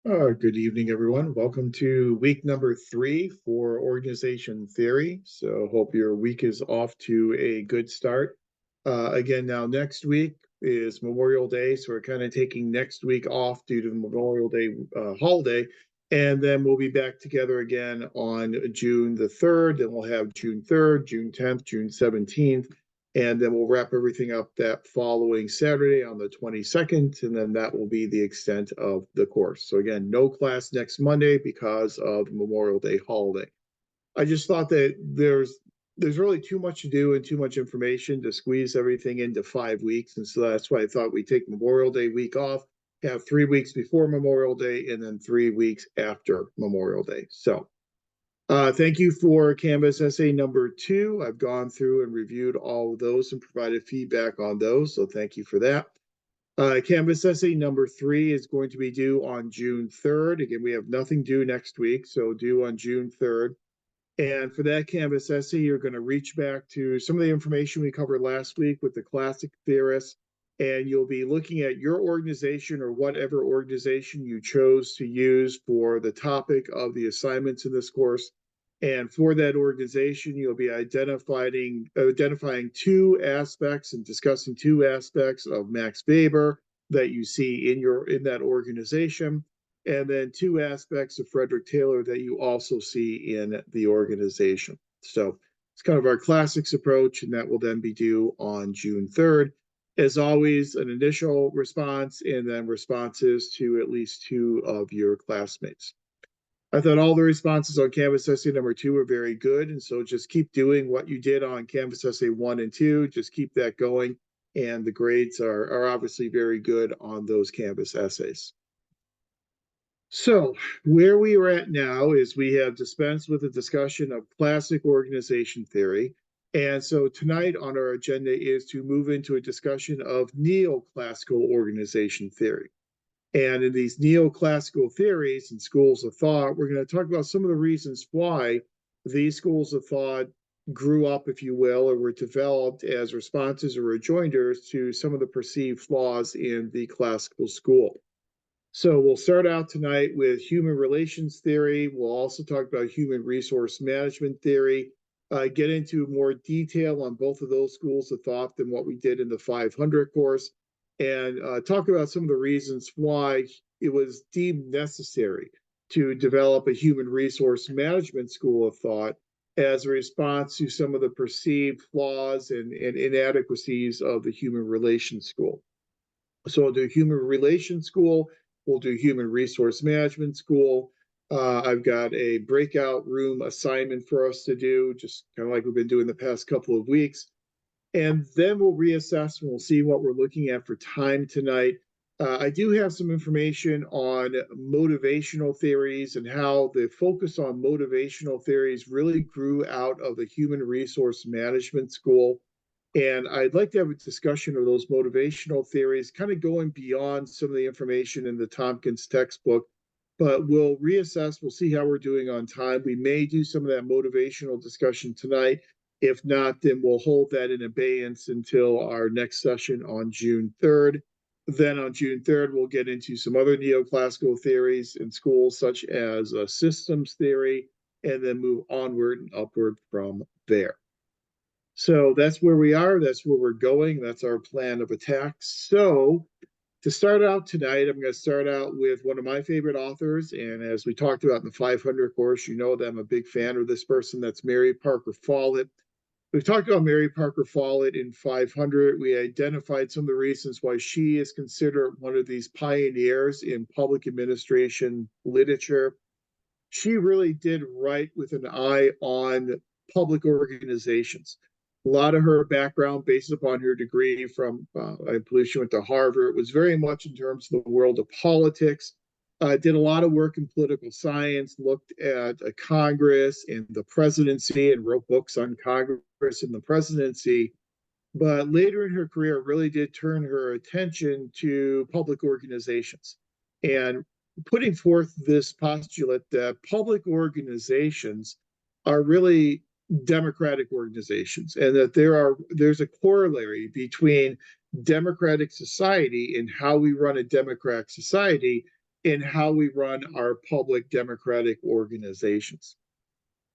Good evening, everyone. Welcome to week number 3 for organization theory. So, hope your week is off to a good start. Again, now next week is Memorial Day, so we're kind of taking next week off due to the Memorial Day holiday, and then we'll be back together again on June the 3rd. Then we'll have June 3rd, June 10th, June 17th, and then we'll wrap everything up that following Saturday on the 22nd, and then that will be the extent of the course. So again, no class next Monday because of Memorial Day holiday. I just thought that there's really too much to do and too much information to squeeze everything into 5 weeks. And so that's why I thought we'd take Memorial Day week off, have 3 weeks before Memorial Day, and then 3 weeks after Memorial Day. So thank you for Canvas essay number 2. I've gone through and reviewed all of those and provided feedback on those, so thank you for that. Canvas essay number 3 is going to be due on June 3rd. Again, we have nothing due next week, so due on June 3rd. And for that Canvas essay, you're going to reach back to some of the information we covered last week with the classic theorists, and you'll be looking at your organization or whatever organization you chose to use for the topic of the assignments in this course. And for that organization, you'll be identifying 2 aspects and discussing 2 aspects of Max Weber that you see in that organization, and then 2 aspects of Frederick Taylor that you also see in the organization. So it's kind of our classics approach, and that will then be due on June 3rd. As always, an initial response and then responses to at least 2 of your classmates. I thought all the responses on Canvas essay number 2 were very good, and so just keep doing what you did on Canvas essay 1 and 2. Just keep that going, and the grades are obviously very good on those Canvas essays. So where we are at now is we have dispensed with a discussion of classic organization theory. And so tonight on our agenda is to move into a discussion of neoclassical organization theory. And in these neoclassical theories and schools of thought, we're going to talk about some of the reasons why these schools of thought grew up, if you will, or were developed as responses or rejoinders to some of the perceived flaws in the classical school. So we'll start out tonight with human relations theory. We'll also talk about human resource management theory, get into more detail on both of those schools of thought than what we did in the 500 course, and talk about some of the reasons why it was deemed necessary to develop a human resource management school of thought as a response to some of the perceived flaws and inadequacies of the human relations school. So we'll do human relations school, we'll do human resource management school. I've got a breakout room assignment for us to do, just kind of like we've been doing the past couple of weeks. And then we'll reassess and we'll see what we're looking at for time tonight. I do have some information on motivational theories and how the focus on motivational theories really grew out of the human resource management school. And I'd like to have a discussion of those motivational theories, kind of going beyond some of the information in the Tompkins textbook. But we'll reassess, we'll see how we're doing on time. We may do some of that motivational discussion tonight. If not, then we'll hold that in abeyance until our next session on June 3rd. Then on June 3rd, we'll get into some other neoclassical theories in schools, such as systems theory, and then move onward and upward from there. So that's where we are. That's where we're going. That's our plan of attack. So to start out tonight, I'm going to start out with one of my favorite authors. And as we talked about in the 500 course, you know that I'm a big fan of this person. That's Mary Parker Follett. We've talked about Mary Parker Follett in 500. We identified some of the reasons why she is considered one of these pioneers in public administration literature. She really did write with an eye on public organizations. A lot of her background, based upon her degree from, I believe she went to Harvard, was very much in terms of the world of politics. Did a lot of work in political science, looked at Congress and the presidency, and wrote books on Congress and the presidency. But later in her career, really did turn her attention to public organizations and putting forth this postulate that public organizations are really democratic organizations, and that there's a corollary between democratic society and how we run a democratic society in how we run our public democratic organizations.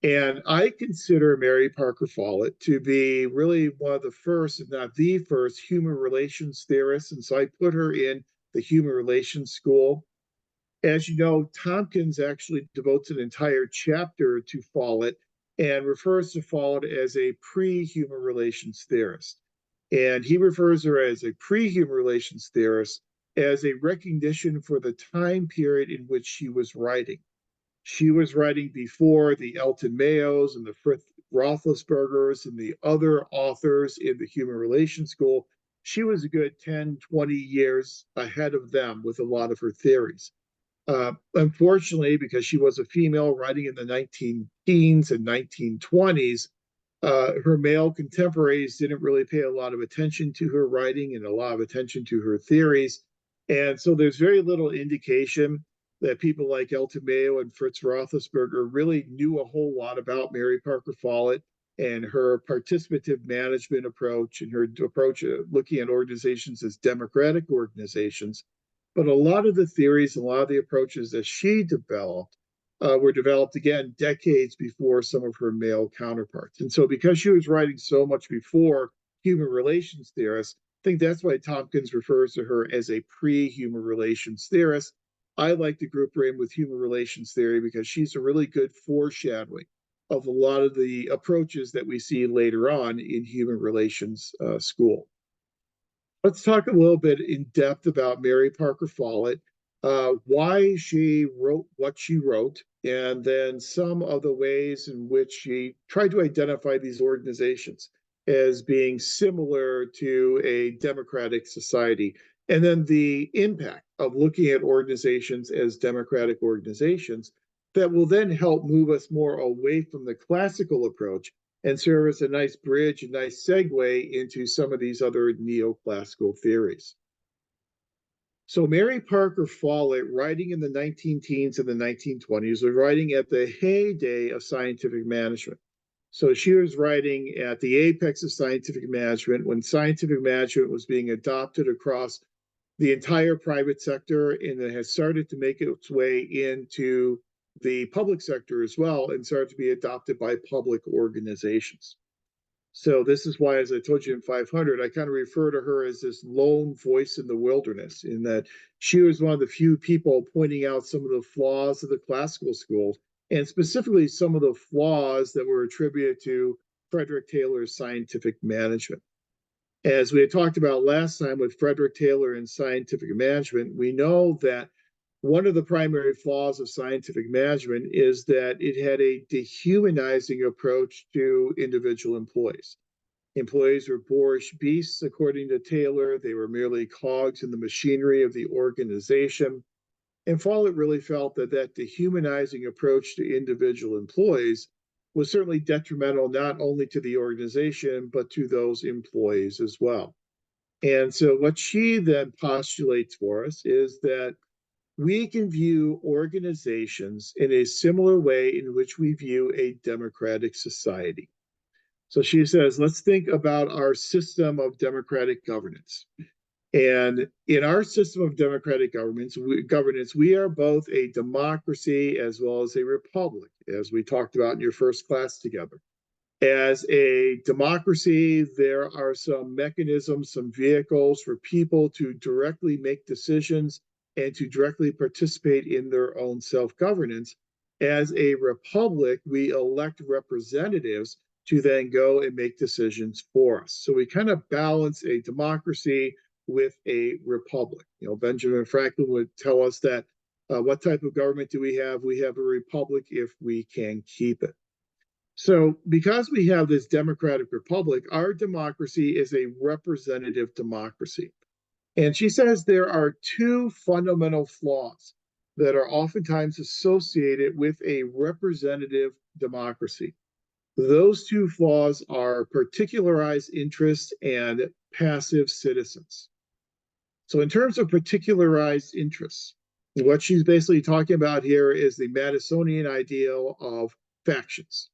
And I consider Mary Parker Follett to be really one of the first, if not the first, human relations theorists. And so I put her in the human relations school. As you know, Tompkins actually devotes an entire chapter to Follett and refers to Follett as a pre-human relations theorist. And he refers her as a pre-human relations theorist as a recognition for the time period in which she was writing. She was writing before the Elton Mayos and the Fritz Roethlisbergers and the other authors in the human relations school. She was a good 10, 20 years ahead of them with a lot of her theories. Unfortunately, because she was a female writing in the 19 teens and 1920s, her male contemporaries didn't really pay a lot of attention to her writing and a lot of attention to her theories. And so there's very little indication that people like Elton Mayo and Fritz Roethlisberger really knew a whole lot about Mary Parker Follett and her participative management approach and her approach of looking at organizations as democratic organizations. But a lot of the theories, a lot of the approaches that she developed were developed again decades before some of her male counterparts. And so, because she was writing so much before human relations theorists, I think that's why Tompkins refers to her as a pre human relations theorist. I like to group her in with human relations theory because she's a really good foreshadowing of a lot of the approaches that we see later on in human relations school. Let's talk a little bit in depth about Mary Parker Follett, why she wrote what she wrote, and then some of the ways in which she tried to identify these organizations as being similar to a democratic society, and then the impact of looking at organizations as democratic organizations that will then help move us more away from the classical approach and serve as a nice bridge, a nice segue into some of these other neoclassical theories. So Mary Parker Follett, writing in the 19 teens and the 1920s, was writing at the heyday of scientific management. So she was writing at the apex of scientific management when scientific management was being adopted across the entire private sector, and it has started to make its way into the public sector as well and started to be adopted by public organizations. So this is why, as I told you in 500, I kind of refer to her as this lone voice in the wilderness, in that she was one of the few people pointing out some of the flaws of the classical schools, and specifically some of the flaws that were attributed to Frederick Taylor's scientific management. As we had talked about last time with Frederick Taylor and scientific management, we know that one of the primary flaws of scientific management is that it had a dehumanizing approach to individual employees. Employees were boorish beasts, according to Taylor. They were merely cogs in the machinery of the organization. And Follett really felt that that dehumanizing approach to individual employees was certainly detrimental not only to the organization, but to those employees as well. And so, what she then postulates for us is that we can view organizations in a similar way in which we view a democratic society. So she says, let's think about our system of democratic governance. And in our system of democratic governance, we are both a democracy as well as a republic, as we talked about in your first class together. As a democracy, there are some mechanisms, some vehicles for people to directly make decisions and to directly participate in their own self-governance. As a republic, we elect representatives to then go and make decisions for us. So we kind of balance a democracy with a republic. You know, Benjamin Franklin would tell us that what type of government do we have? We have a republic if we can keep it. So, because we have this democratic republic, our democracy is a representative democracy. And she says there are two fundamental flaws that are oftentimes associated with a representative democracy. Those two flaws are particularized interests and passive citizens. So, in terms of particularized interests, what she's basically talking about here is the Madisonian ideal of factions.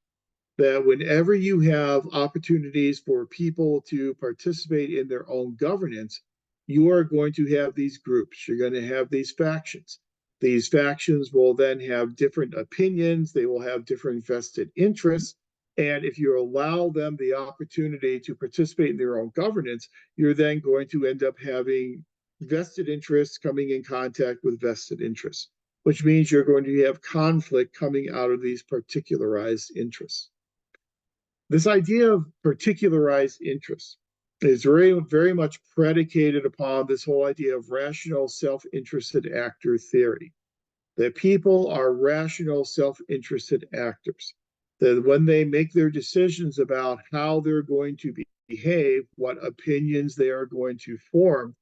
That whenever you have opportunities for people to participate in their own governance, you are going to have these groups, you're going to have these factions. These factions will then have different opinions, they will have different vested interests. And if you allow them the opportunity to participate in their own governance, you're then going to end up having vested interests coming in contact with vested interests, which means you're going to have conflict coming out of these particularized interests. This idea of particularized interests is very, very much predicated upon this whole idea of rational self-interested actor theory, that people are rational self-interested actors, that when they make their decisions about how they're going to behave, what opinions they are going to form,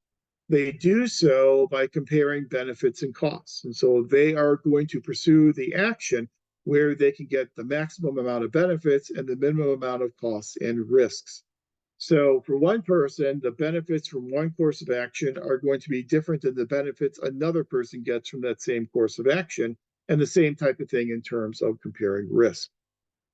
they do so by comparing benefits and costs. And so they are going to pursue the action where they can get the maximum amount of benefits and the minimum amount of costs and risks. So for one person, the benefits from one course of action are going to be different than the benefits another person gets from that same course of action, and the same type of thing in terms of comparing risk.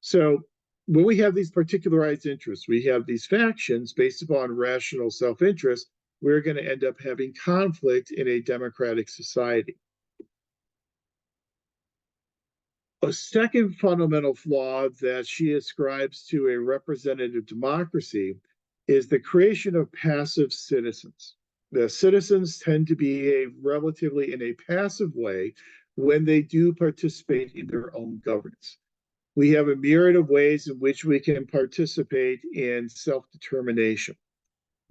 So when we have these particularized interests, we have these factions based upon rational self-interest, we're going to end up having conflict in a democratic society. A second fundamental flaw that she ascribes to a representative democracy is the creation of passive citizens. The citizens tend to behave relatively in a passive way when they do participate in their own governance. We have a myriad of ways in which we can participate in self-determination.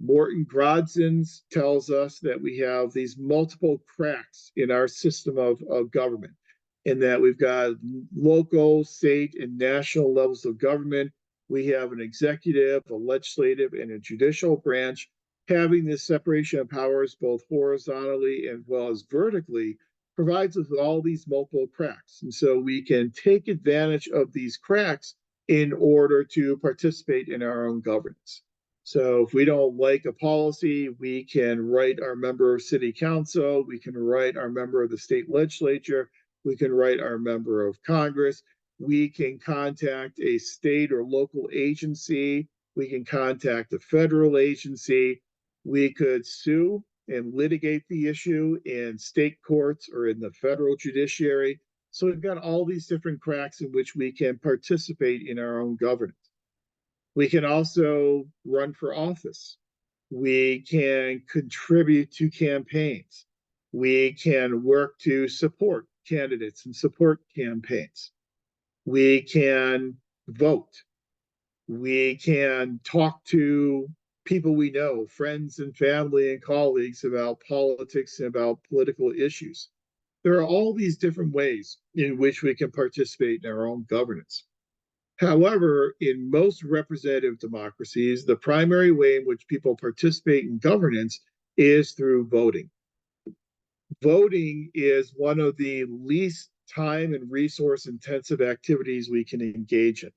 Morton Grodzins tells us that we have these multiple cracks in our system of government, in that we've got local, state, and national levels of government. We have an executive, a legislative, and a judicial branch. Having this separation of powers both horizontally as well as vertically provides us with all these multiple cracks. And so we can take advantage of these cracks in order to participate in our own governance. So if we don't like a policy, we can write our member of city council, we can write our member of the state legislature, we can write our member of Congress, we can contact a state or local agency, we can contact a federal agency, we could sue and litigate the issue in state courts or in the federal judiciary. So we've got all these different cracks in which we can participate in our own governance. We can also run for office. We can contribute to campaigns. We can work to support candidates and support campaigns. We can vote. We can talk to people we know, friends and family and colleagues, about politics and about political issues. There are all these different ways in which we can participate in our own governance. However, in most representative democracies, the primary way in which people participate in governance is through voting. Voting is one of the least time and resource intensive activities we can engage in,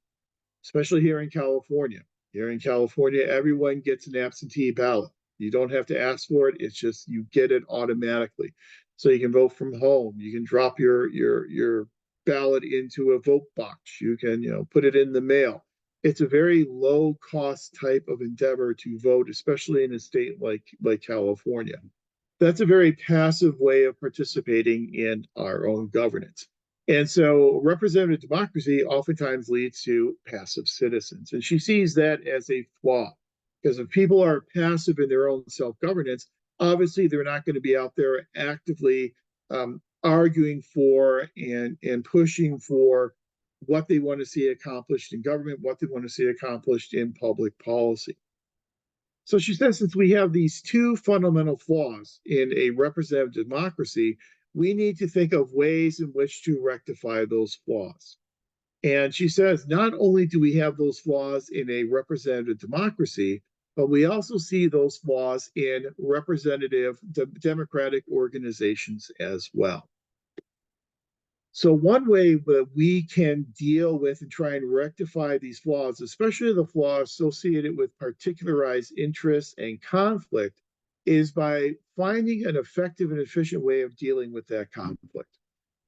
especially here in California. Here in California, everyone gets an absentee ballot. You don't have to ask for it, it's just you get it automatically. So you can vote from home, you can drop your ballot into a vote box. You can, put it in the mail. It's a very low cost type of endeavor to vote, especially in a state like California. That's a very passive way of participating in our own governance. And so representative democracy oftentimes leads to passive citizens. And she sees that as a flaw, because if people are passive in their own self-governance, obviously they're not going to be out there actively arguing for and pushing for what they want to see accomplished in government, what they want to see accomplished in public policy. So she says, since we have these two fundamental flaws in a representative democracy, we need to think of ways in which to rectify those flaws. And she says, not only do we have those flaws in a representative democracy, but we also see those flaws in representative democratic organizations as well. So one way that we can deal with and try and rectify these flaws, especially the flaws associated with particularized interests and conflict, is by finding an effective and efficient way of dealing with that conflict.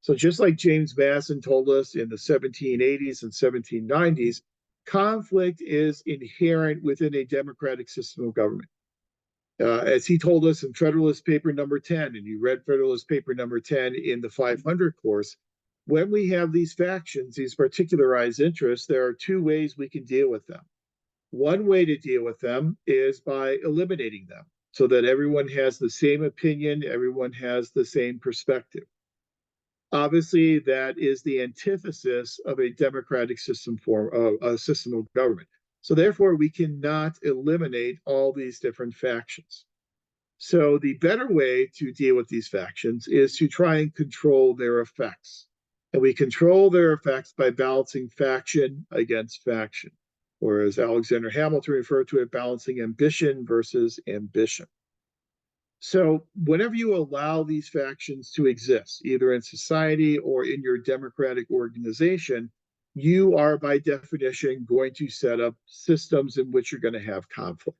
So just like James Madison told us in the 1780s and 1790s, conflict is inherent within a democratic system of government. As he told us in Federalist Paper number 10, and you read Federalist Paper number 10 in the 500 course, when we have these factions, these particularized interests, there are two ways we can deal with them. One way to deal with them is by eliminating them so that everyone has the same opinion, everyone has the same perspective. Obviously, that is the antithesis of a democratic system a system of government. So therefore, we cannot eliminate all these different factions. So the better way to deal with these factions is to try and control their effects. And we control their effects by balancing faction against faction, or as Alexander Hamilton referred to it, balancing ambition versus ambition. So whenever you allow these factions to exist, either in society or in your democratic organization, you are by definition going to set up systems in which you're going to have conflict.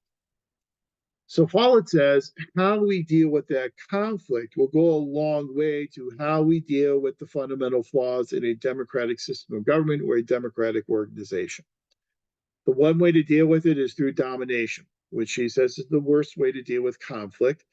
So Follett says how we deal with that conflict will go a long way to how we deal with the fundamental flaws in a democratic system of government or a democratic organization. The one way to deal with it is through domination, which he says is the worst way to deal with conflict.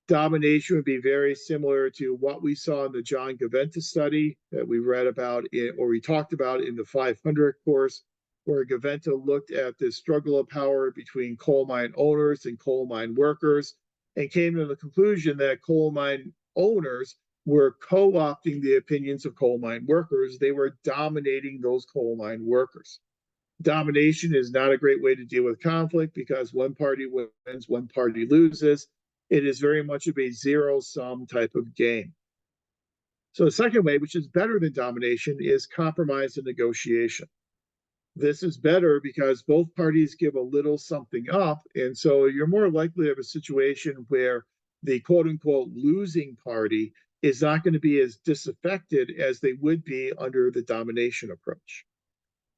Domination would be very similar to what we saw in the John Gaventa study that we read about or we talked about in the 500 course, where Gaventa looked at the struggle of power between coal mine owners and coal mine workers and came to the conclusion that coal mine owners were co-opting the opinions of coal mine workers. They were dominating those coal mine workers. Domination is not a great way to deal with conflict because one party wins, one party loses. It is very much of a zero-sum type of game. So the second way, which is better than domination, is compromise and negotiation. This is better because both parties give a little something up, and so you're more likely to have a situation where the quote-unquote losing party is not going to be as disaffected as they would be under the domination approach.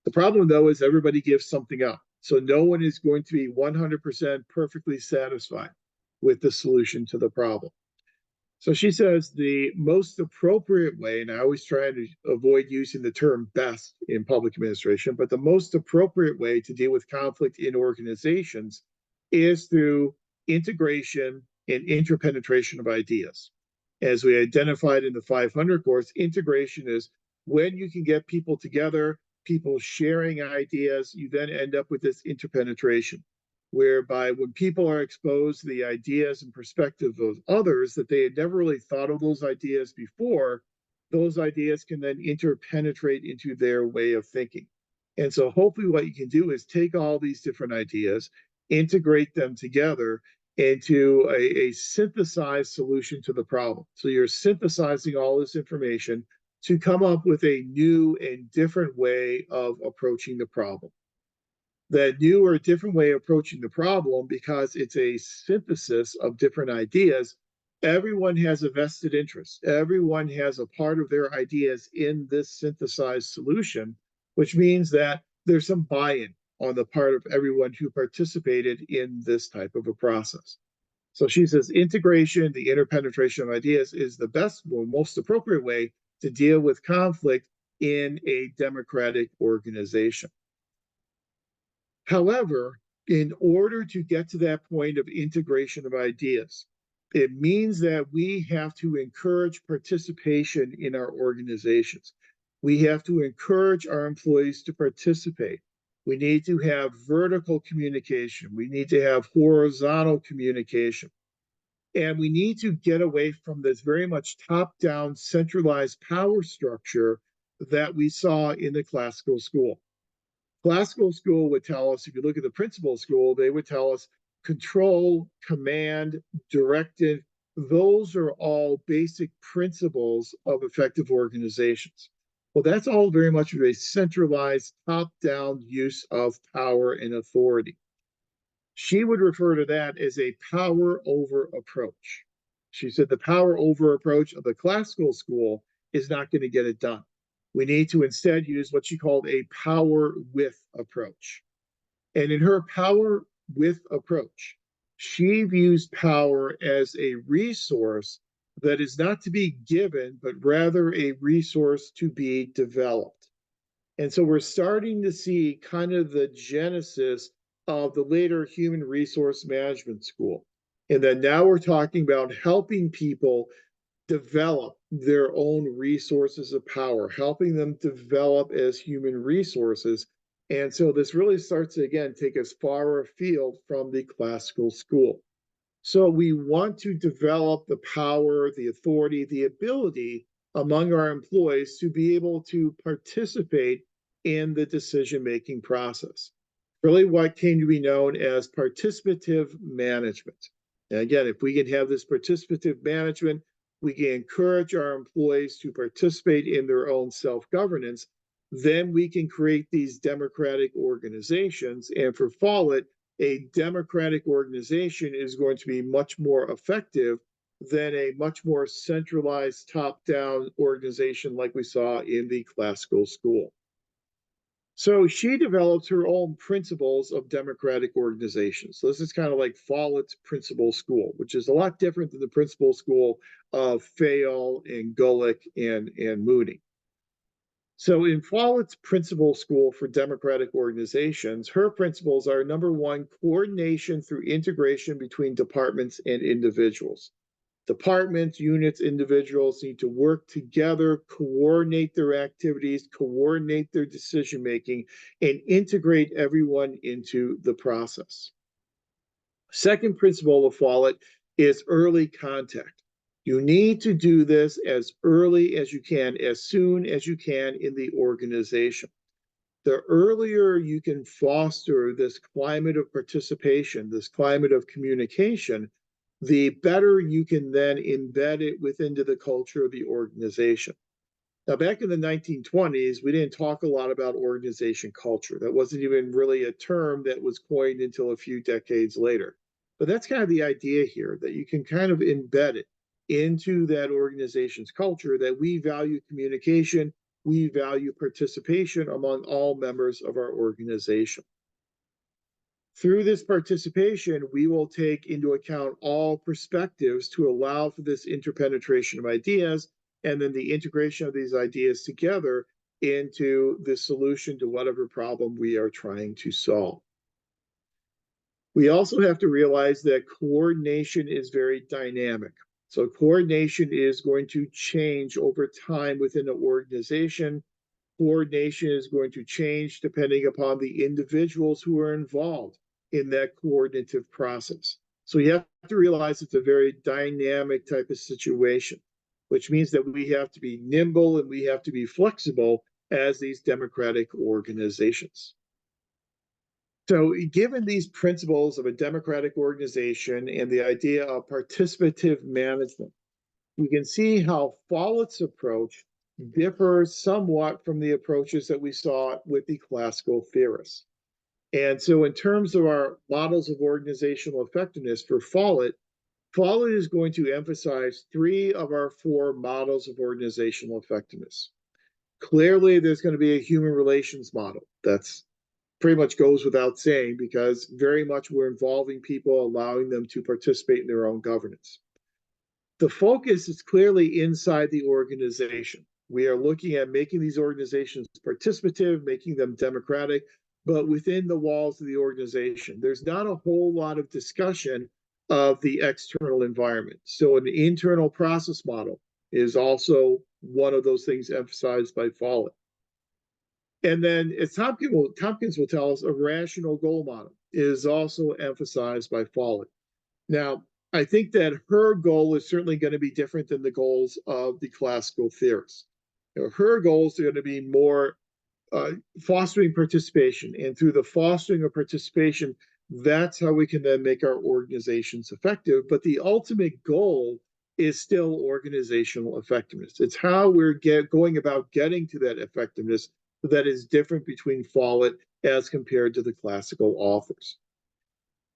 The problem, though, is everybody gives something up. So no one is going to be 100% perfectly satisfied with the solution to the problem. So she says the most appropriate way, and I always try to avoid using the term best in public administration, but the most appropriate way to deal with conflict in organizations is through integration and interpenetration of ideas. As we identified in the 500 course, integration is when you can get people together, people sharing ideas, you then end up with this interpenetration, whereby when people are exposed to the ideas and perspective of others that they had never really thought of those ideas before, those ideas can then interpenetrate into their way of thinking. And so hopefully what you can do is take all these different ideas, integrate them together into a synthesized solution to the problem. So you're synthesizing all this information to come up with a new and different way of approaching the problem. That new or different way of approaching the problem, because it's a synthesis of different ideas, everyone has a vested interest. Everyone has a part of their ideas in this synthesized solution, which means that there's some buy-in on the part of everyone who participated in this type of a process. So she says integration, the interpenetration of ideas is the best or most appropriate way to deal with conflict in a democratic organization. However, in order to get to that point of integration of ideas, it means that we have to encourage participation in our organizations. We have to encourage our employees to participate. We need to have vertical communication. We need to have horizontal communication. And we need to get away from this very much top-down centralized power structure that we saw in the classical school. Classical school would tell us, if you look at the principal school, they would tell us control, command, directive. Those are all basic principles of effective organizations. Well, that's all very much of a centralized, top-down use of power and authority. She would refer to that as a power over approach. She said the power over approach of the classical school is not going to get it done. We need to instead use what she called a power with approach. And in her power with approach, she views power as a resource that is not to be given, but rather a resource to be developed. And so we're starting to see kind of the genesis of the later human resource management school. And then now we're talking about helping people develop their own resources of power, helping them develop as human resources. And so this really starts to, again, take us far afield from the classical school. So we want to develop the power, the authority, the ability among our employees to be able to participate in the decision-making process. Really what came to be known as participative management. And again, if we can have this participative management, we can encourage our employees to participate in their own self-governance, then we can create these democratic organizations. And for Follett, a democratic organization is going to be much more effective than a much more centralized top-down organization like we saw in the classical school. So she develops her own principles of democratic organization. So this is kind of like Follett's principle school, which is a lot different than the principle school of Fayol and Gulick and Mooney. So in Follett's principle school for democratic organizations, her principles are number one, coordination through integration between departments and individuals. Departments, units, individuals need to work together, coordinate their activities, coordinate their decision making, and integrate everyone into the process. Second principle of Follett is early contact. You need to do this as early as you can, as soon as you can in the organization. The earlier you can foster this climate of participation, this climate of communication, the better you can then embed it within the culture of the organization. Now, back in the 1920s, we didn't talk a lot about organization culture. That wasn't even really a term that was coined until a few decades later. But that's kind of the idea here, that you can kind of embed it into that organization's culture, that we value communication, we value participation among all members of our organization. Through this participation, we will take into account all perspectives to allow for this interpenetration of ideas and then the integration of these ideas together into the solution to whatever problem we are trying to solve. We also have to realize that coordination is very dynamic. So coordination is going to change over time within an organization. Coordination is going to change depending upon the individuals who are involved in that coordinative process. So you have to realize it's a very dynamic type of situation, which means that we have to be nimble and we have to be flexible as these democratic organizations. So given these principles of a democratic organization and the idea of participative management, we can see how Follett's approach differs somewhat from the approaches that we saw with the classical theorists. And so in terms of our models of organizational effectiveness for Follett, Follett is going to emphasize 3 of our 4 models of organizational effectiveness. Clearly, there's going to be a human relations model. That's pretty much goes without saying because very much we're involving people, allowing them to participate in their own governance. The focus is clearly inside the organization. We are looking at making these organizations participative, making them democratic, but within the walls of the organization. There's not a whole lot of discussion of the external environment. So an internal process model is also one of those things emphasized by Follett. And then, as Tompkins will tell us, a rational goal model is also emphasized by Follett. Now, I think that her goal is certainly going to be different than the goals of the classical theorists. Her goals are going to be more fostering participation. And through the fostering of participation, that's how we can then make our organizations effective. But the ultimate goal is still organizational effectiveness. It's how we're going about getting to that effectiveness that is different between Follett as compared to the classical authors.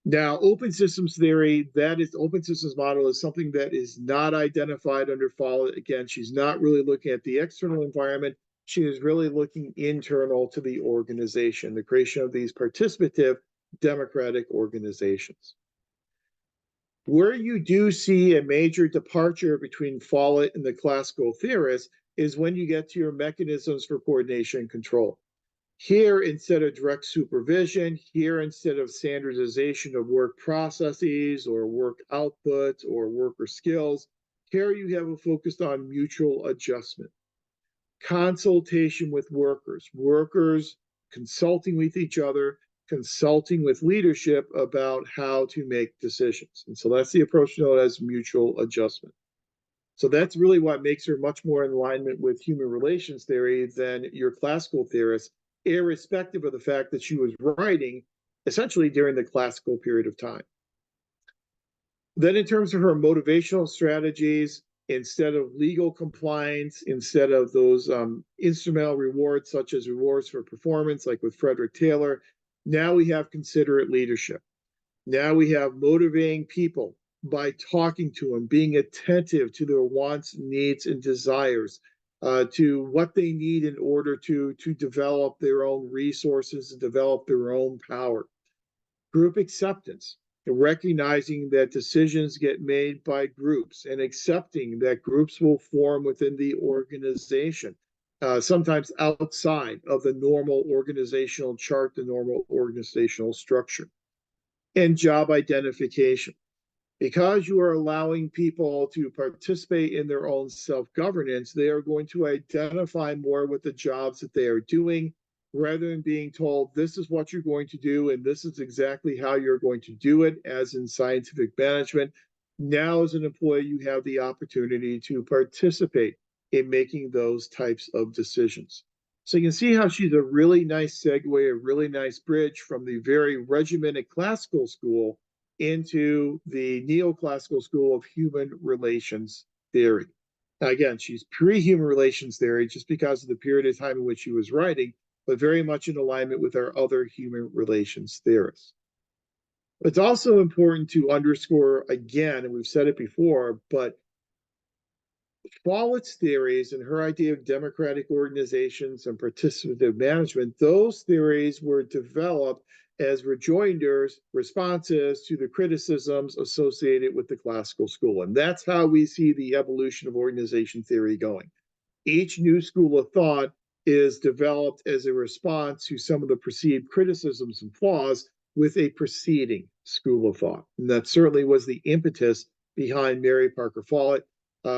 Now, open systems theory, that is, open systems model is something that is not identified under Follett. Again, she's not really looking at the external environment. She is really looking internal to the organization, the creation of these participative democratic organizations. Where you do see a major departure between Follett and the classical theorists is when you get to your mechanisms for coordination and control. Here, instead of direct supervision, here, instead of standardization of work processes or work output or worker skills, here you have a focus on mutual adjustment, consultation with workers, workers consulting with each other, consulting with leadership about how to make decisions. And so that's the approach known as mutual adjustment. So that's really what makes her much more in alignment with human relations theory than your classical theorist, irrespective of the fact that she was writing essentially during the classical period of time. Then, in terms of her motivational strategies, instead of legal compliance, instead of those instrumental rewards, such as rewards for performance, like with Frederick Taylor, now we have considerate leadership. Now we have motivating people by talking to them, being attentive to their wants, needs, and desires, to what they need in order to develop their own resources and develop their own power. Group acceptance, recognizing that decisions get made by groups and accepting that groups will form within the organization, sometimes outside of the normal organizational chart, the normal organizational structure. And job identification. Because you are allowing people to participate in their own self-governance, they are going to identify more with the jobs that they are doing rather than being told this is what you're going to do and this is exactly how you're going to do it, as in scientific management. Now, as an employee, you have the opportunity to participate in making those types of decisions. So you can see how she's a really nice segue, a really nice bridge from the very regimented classical school into the neoclassical school of human relations theory. Now, again, she's pre-human relations theory just because of the period of time in which she was writing, but very much in alignment with our other human relations theorists. It's also important to underscore again, and we've said it before, but Follett's theories and her idea of democratic organizations and participative management, those theories were developed as rejoinders, responses to the criticisms associated with the classical school. And that's how we see the evolution of organization theory going. Each new school of thought is developed as a response to some of the perceived criticisms and flaws with a preceding school of thought. And that certainly was the impetus behind Mary Parker Follett,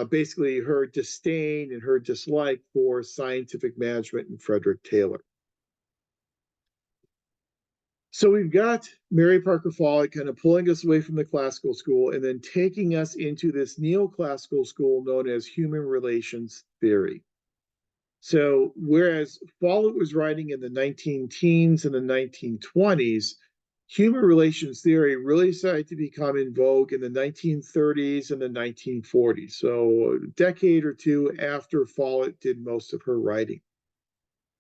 basically her disdain and her dislike for scientific management and Frederick Taylor. So we've got Mary Parker Follett kind of pulling us away from the classical school and then taking us into this neoclassical school known as human relations theory. So whereas Follett was writing in the 19 teens and the 1920s, human relations theory really started to become in vogue in the 1930s and the 1940s. So a decade or two after Follett did most of her writing.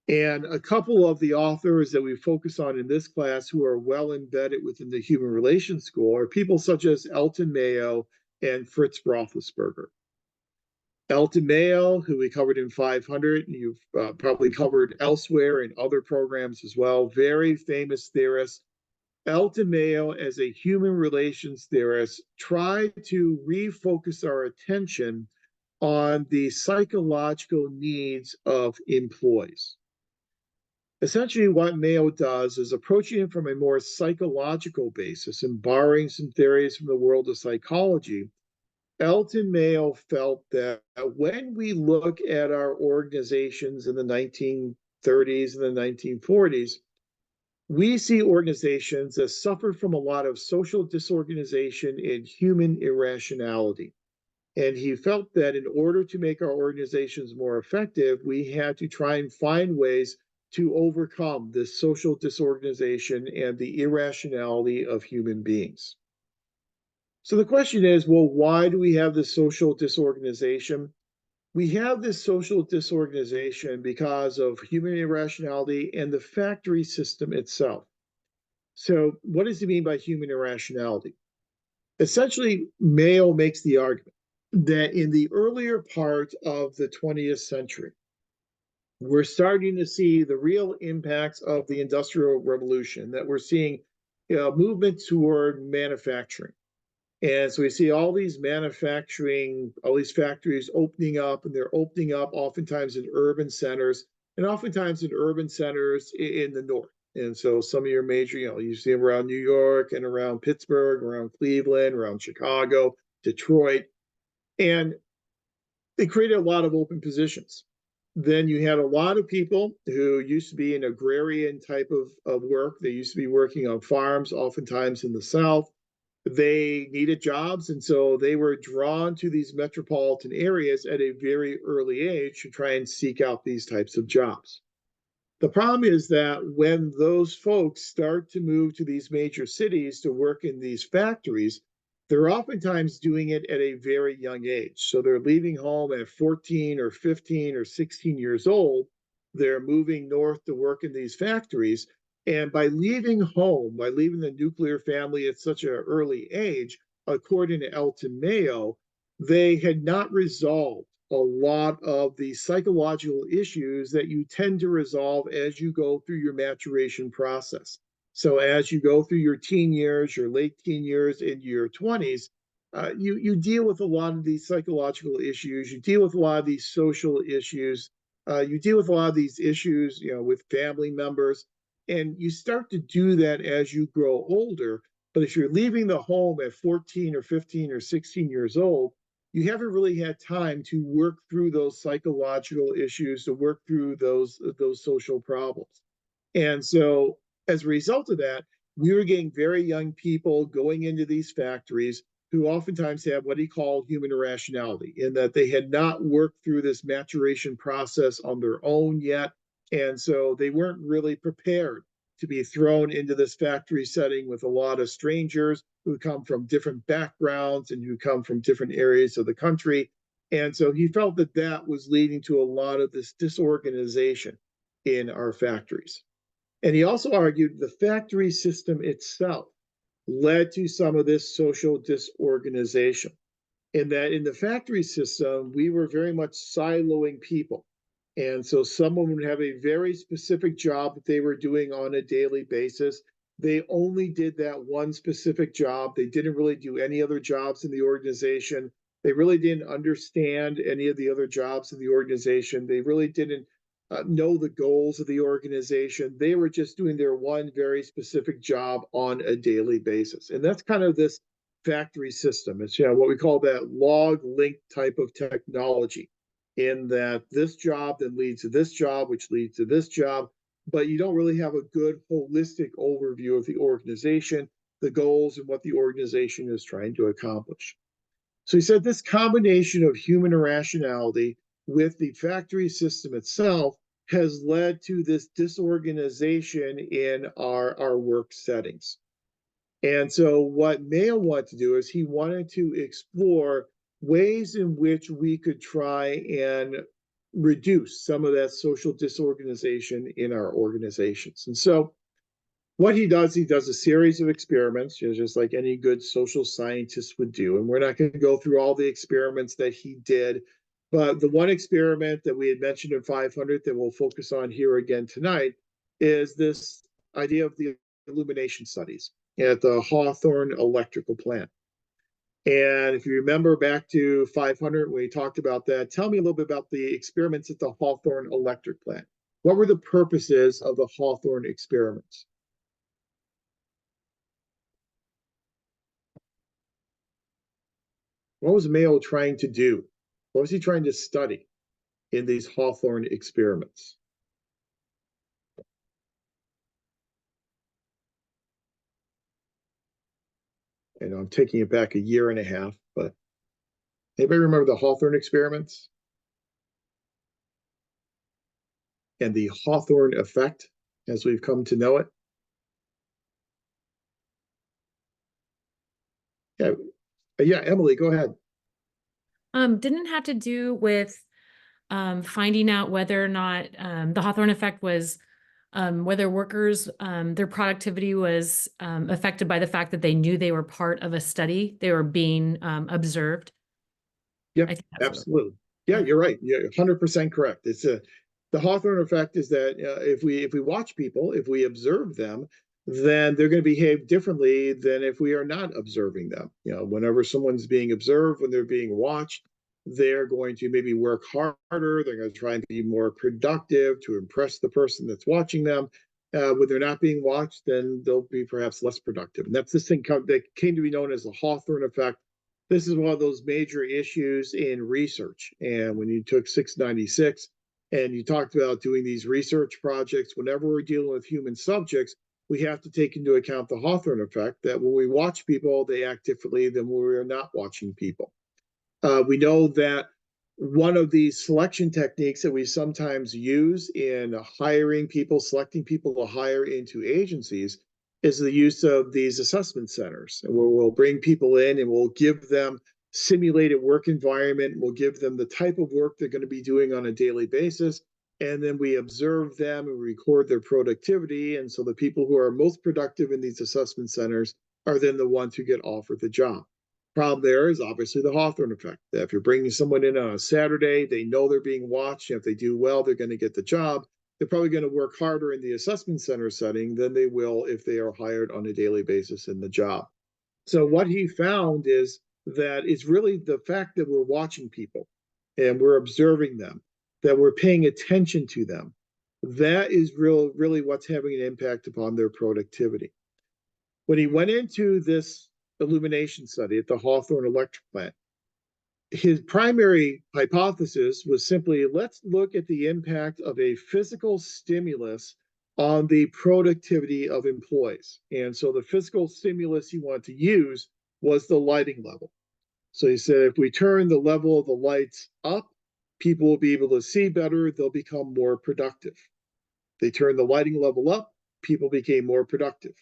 And a couple of the authors that we focus on in this class who are well embedded within the human relations school are people such as Elton Mayo and Fritz Roethlisberger. Elton Mayo, who we covered in 500, and you've probably covered elsewhere in other programs as well, very famous theorist. Elton Mayo, as a human relations theorist, tried to refocus our attention on the psychological needs of employees. Essentially, what Mayo does is approaching it from a more psychological basis and borrowing some theories from the world of psychology. Elton Mayo felt that when we look at our organizations in the 1930s and the 1940s, we see organizations that suffered from a lot of social disorganization and human irrationality. And he felt that in order to make our organizations more effective, we had to try and find ways to overcome this social disorganization and the irrationality of human beings. So the question is, well, why do we have this social disorganization? We have this social disorganization because of human irrationality and the factory system itself. So what does he mean by human irrationality? Essentially, Mayo makes the argument that in the earlier part of the 20th century, we're starting to see the real impacts of the Industrial Revolution, that we're seeing movement toward manufacturing. And so we see all these manufacturing, all these factories opening up, and they're opening up oftentimes in urban centers. and oftentimes in urban centers in the north. And so some of your major, you see them around New York and around Pittsburgh, around Cleveland, around Chicago, Detroit. And they created a lot of open positions. Then you had a lot of people who used to be in agrarian type of work. They used to be working on farms, oftentimes in the South. They needed jobs, and so they were drawn to these metropolitan areas at a very early age to try and seek out these types of jobs. The problem is that when those folks start to move to these major cities to work in these factories, they're oftentimes doing it at a very young age. So they're leaving home at 14 or 15 or 16 years old. They're moving north to work in these factories. And by leaving home, by leaving the nuclear family at such an early age, according to Elton Mayo, they had not resolved a lot of the psychological issues that you tend to resolve as you go through your maturation process. So as you go through your teen years, your late teen years, into your 20s, you deal with a lot of these psychological issues. You deal with a lot of these social issues. You deal with a lot of these issues, with family members, and you start to do that as you grow older. But if you're leaving the home at 14 or 15 or 16 years old, you haven't really had time to work through those psychological issues, to work through those social problems. And so as a result of that, we were getting very young people going into these factories who oftentimes have what he called human irrationality, in that they had not worked through this maturation process on their own yet. And so they weren't really prepared to be thrown into this factory setting with a lot of strangers who come from different backgrounds and who come from different areas of the country. And so he felt that that was leading to a lot of this disorganization in our factories. And he also argued the factory system itself led to some of this social disorganization, in that in the factory system, we were very much siloing people. And so someone would have a very specific job that they were doing on a daily basis. They only did that one specific job. They didn't really do any other jobs in the organization. They really didn't understand any of the other jobs in the organization. They really didn't know the goals of the organization. They were just doing their one very specific job on a daily basis. And that's kind of this factory system. It's what we call that log link type of technology, in that this job then leads to this job, which leads to this job, but you don't really have a good holistic overview of the organization, the goals, and what the organization is trying to accomplish. So he said this combination of human irrationality with the factory system itself has led to this disorganization in our work settings. And so what Mayo wanted to do is he wanted to explore ways in which we could try and reduce some of that social disorganization in our organizations. And so what he does a series of experiments, just like any good social scientist would do. And we're not going to go through all the experiments that he did, but the one experiment that we had mentioned in 500 that we'll focus on here again tonight is this idea of the illumination studies at the Hawthorne electrical plant. And if you remember back to 500, when we talked about that, tell me a little bit about the experiments at the Hawthorne electric plant. What were the purposes of the Hawthorne experiments? What was Mayo trying to do? What was he trying to study in these Hawthorne experiments? And I'm taking it back a year and a half, but anybody remember the Hawthorne experiments and the Hawthorne effect as we've come to know it? Yeah, yeah, Emily, go ahead. Didn't have to do with finding out whether or not the Hawthorne effect was whether workers, their productivity was affected by the fact that they knew they were part of a study, they were being observed. Yeah, absolutely. Yeah, you're right. You're 100% correct. It's the Hawthorne effect is that if we watch people, if we observe them, then they're going to behave differently than if we are not observing them. Whenever someone's being observed, when they're being watched, they're going to maybe work harder. They're going to try and be more productive to impress the person that's watching them. When they're not being watched, then they'll be perhaps less productive. And that's this thing that came to be known as the Hawthorne effect. This is one of those major issues in research. And when you took 696 and you talked about doing these research projects, whenever we're dealing with human subjects, we have to take into account the Hawthorne effect, that when we watch people, they act differently than when we are not watching people. We know that one of the selection techniques that we sometimes use in hiring people, selecting people to hire into agencies, is the use of these assessment centers, where we'll bring people in and we'll give them simulated work environment. We'll give them the type of work they're going to be doing on a daily basis. And then we observe them and record their productivity. And so the people who are most productive in these assessment centers are then the ones who get offered the job. Problem there is obviously the Hawthorne effect. That if you're bringing someone in on a Saturday, they know they're being watched. And if they do well, they're going to get the job. They're probably going to work harder in the assessment center setting than they will if they are hired on a daily basis in the job. So what he found is that it's really the fact that we're watching people and we're observing them, that we're paying attention to them. That is really what's having an impact upon their productivity. When he went into this illumination study at the Hawthorne Electric Plant, his primary hypothesis was simply, let's look at the impact of a physical stimulus on the productivity of employees. And so the physical stimulus he wanted to use was the lighting level. So he said, if we turn the level of the lights up, people will be able to see better, they'll become more productive. They turned the lighting level up, people became more productive.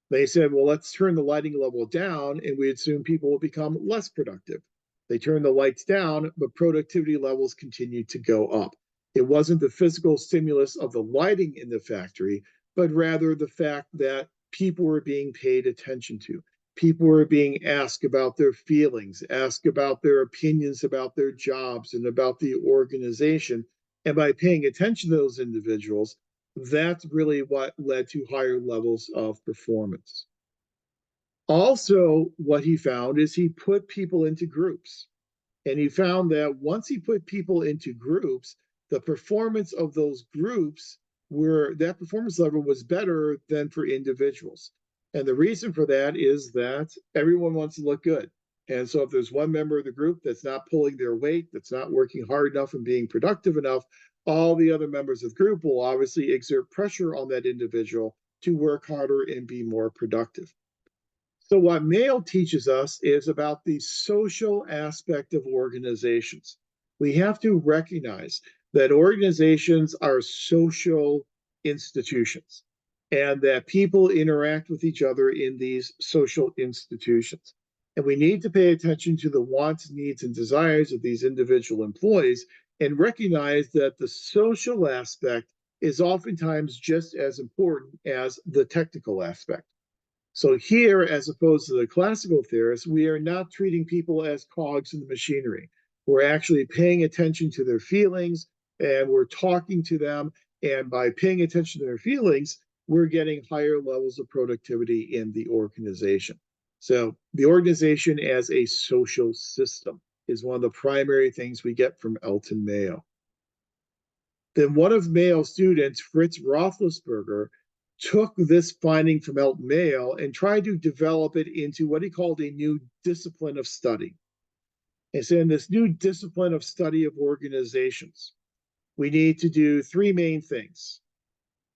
They said, well, let's turn the lighting level down, and we assume people will become less productive. They turned the lights down, but productivity levels continued to go up. It wasn't the physical stimulus of the lighting in the factory, but rather the fact that people were being paid attention to. People were being asked about their feelings, asked about their opinions about their jobs and about the organization. And by paying attention to those individuals, that's really what led to higher levels of performance. Also, what he found is he put people into groups. And he found that once he put people into groups, the performance of those groups that performance level was better than for individuals. And the reason for that is that everyone wants to look good. And so if there's one member of the group that's not pulling their weight, that's not working hard enough and being productive enough, all the other members of the group will obviously exert pressure on that individual to work harder and be more productive. So what Mayo teaches us is about the social aspect of organizations. We have to recognize that organizations are social institutions and that people interact with each other in these social institutions. And we need to pay attention to the wants, needs, and desires of these individual employees and recognize that the social aspect is oftentimes just as important as the technical aspect. So here, as opposed to the classical theorists, we are not treating people as cogs in the machinery. We're actually paying attention to their feelings and we're talking to them. And by paying attention to their feelings, we're getting higher levels of productivity in the organization. So the organization as a social system is one of the primary things we get from Elton Mayo. Then one of Mayo's students, Fritz Roethlisberger, took this finding from Elton Mayo and tried to develop it into what he called a new discipline of study. And so in this new discipline of study of organizations, we need to do three main things.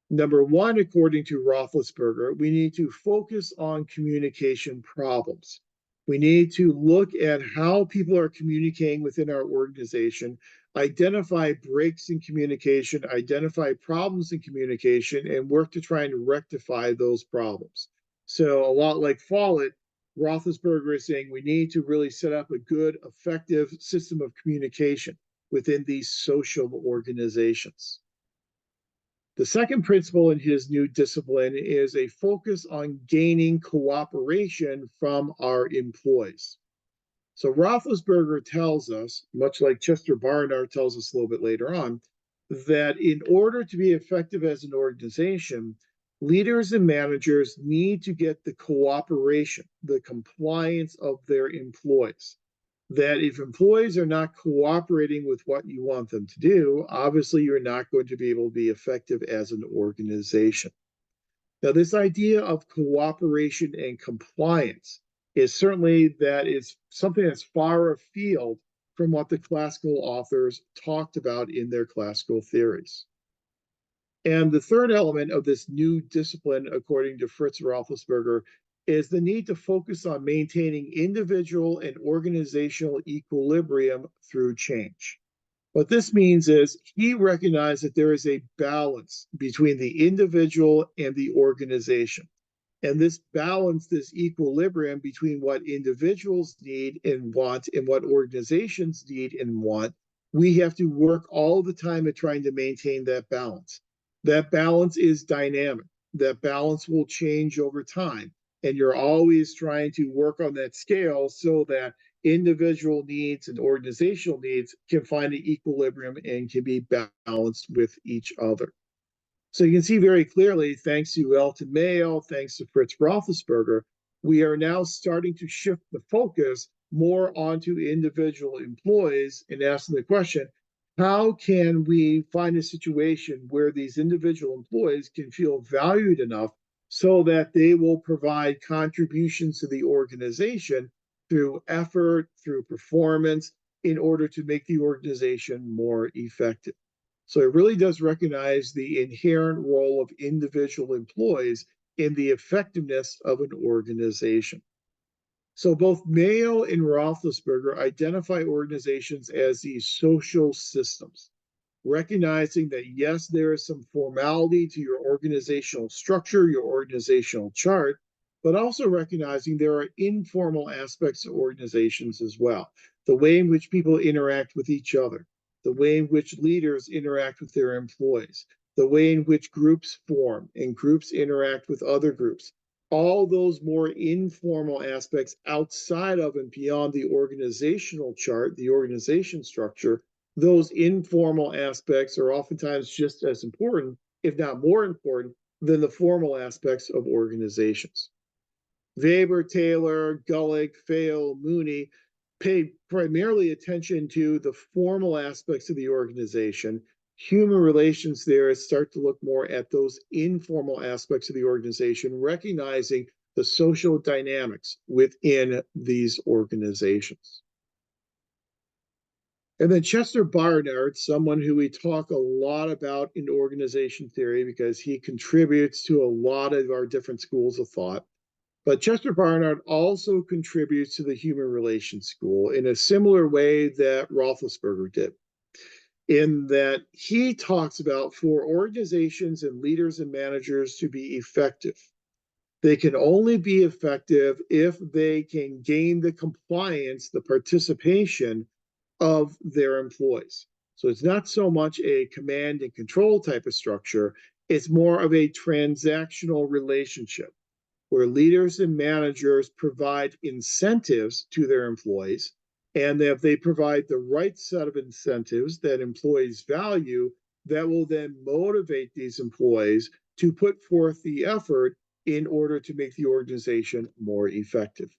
Number one, according to Roethlisberger, we need to focus on communication problems. We need to look at how people are communicating within our organization, identify breaks in communication, identify problems in communication, and work to try and rectify those problems. So, a lot like Follett, Roethlisberger is saying we need to really set up a good, effective system of communication within these social organizations. The second principle in his new discipline is a focus on gaining cooperation from our employees. So Roethlisberger tells us, much like Chester Barnard tells us a little bit later on, that in order to be effective as an organization, leaders and managers need to get the cooperation, the compliance of their employees. that if employees are not cooperating with what you want them to do, obviously you're not going to be able to be effective as an organization. Now, this idea of cooperation and compliance is certainly that is something that's far afield from what the classical authors talked about in their classical theories. And the third element of this new discipline, according to Fritz Roethlisberger, is the need to focus on maintaining individual and organizational equilibrium through change. What this means is he recognized that there is a balance between the individual and the organization. And this balance, this equilibrium between what individuals need and want and what organizations need and want, we have to work all the time at trying to maintain that balance. That balance is dynamic. That balance will change over time. And you're always trying to work on that scale so that individual needs and organizational needs can find an equilibrium and can be balanced with each other. So you can see very clearly, thanks to Elton Mayo, thanks to Fritz Roethlisberger, we are now starting to shift the focus more onto individual employees and asking the question, how can we find a situation where these individual employees can feel valued enough so that they will provide contributions to the organization through effort, through performance, in order to make the organization more effective? So it really does recognize the inherent role of individual employees in the effectiveness of an organization. So both Mayo and Roethlisberger identify organizations as these social systems, recognizing that yes, there is some formality to your organizational structure, your organizational chart, but also recognizing there are informal aspects of organizations as well. The way in which people interact with each other, the way in which leaders interact with their employees, the way in which groups form and groups interact with other groups. All those more informal aspects outside of and beyond the organizational chart, the organization structure, those informal aspects are oftentimes just as important, if not more important, than the formal aspects of organizations. Weber, Taylor, Gulick, Fayol, Mooney paid primarily attention to the formal aspects of the organization. Human relations theorists start to look more at those informal aspects of the organization, recognizing the social dynamics within these organizations. And then Chester Barnard, someone who we talk a lot about in organization theory because he contributes to a lot of our different schools of thought. But Chester Barnard also contributes to the human relations school in a similar way that Roethlisberger did, in that he talks about for organizations and leaders and managers to be effective, they can only be effective if they can gain the compliance, the participation of their employees. So it's not so much a command and control type of structure, it's more of a transactional relationship where leaders and managers provide incentives to their employees. And if they provide the right set of incentives that employees value, that will then motivate these employees to put forth the effort in order to make the organization more effective.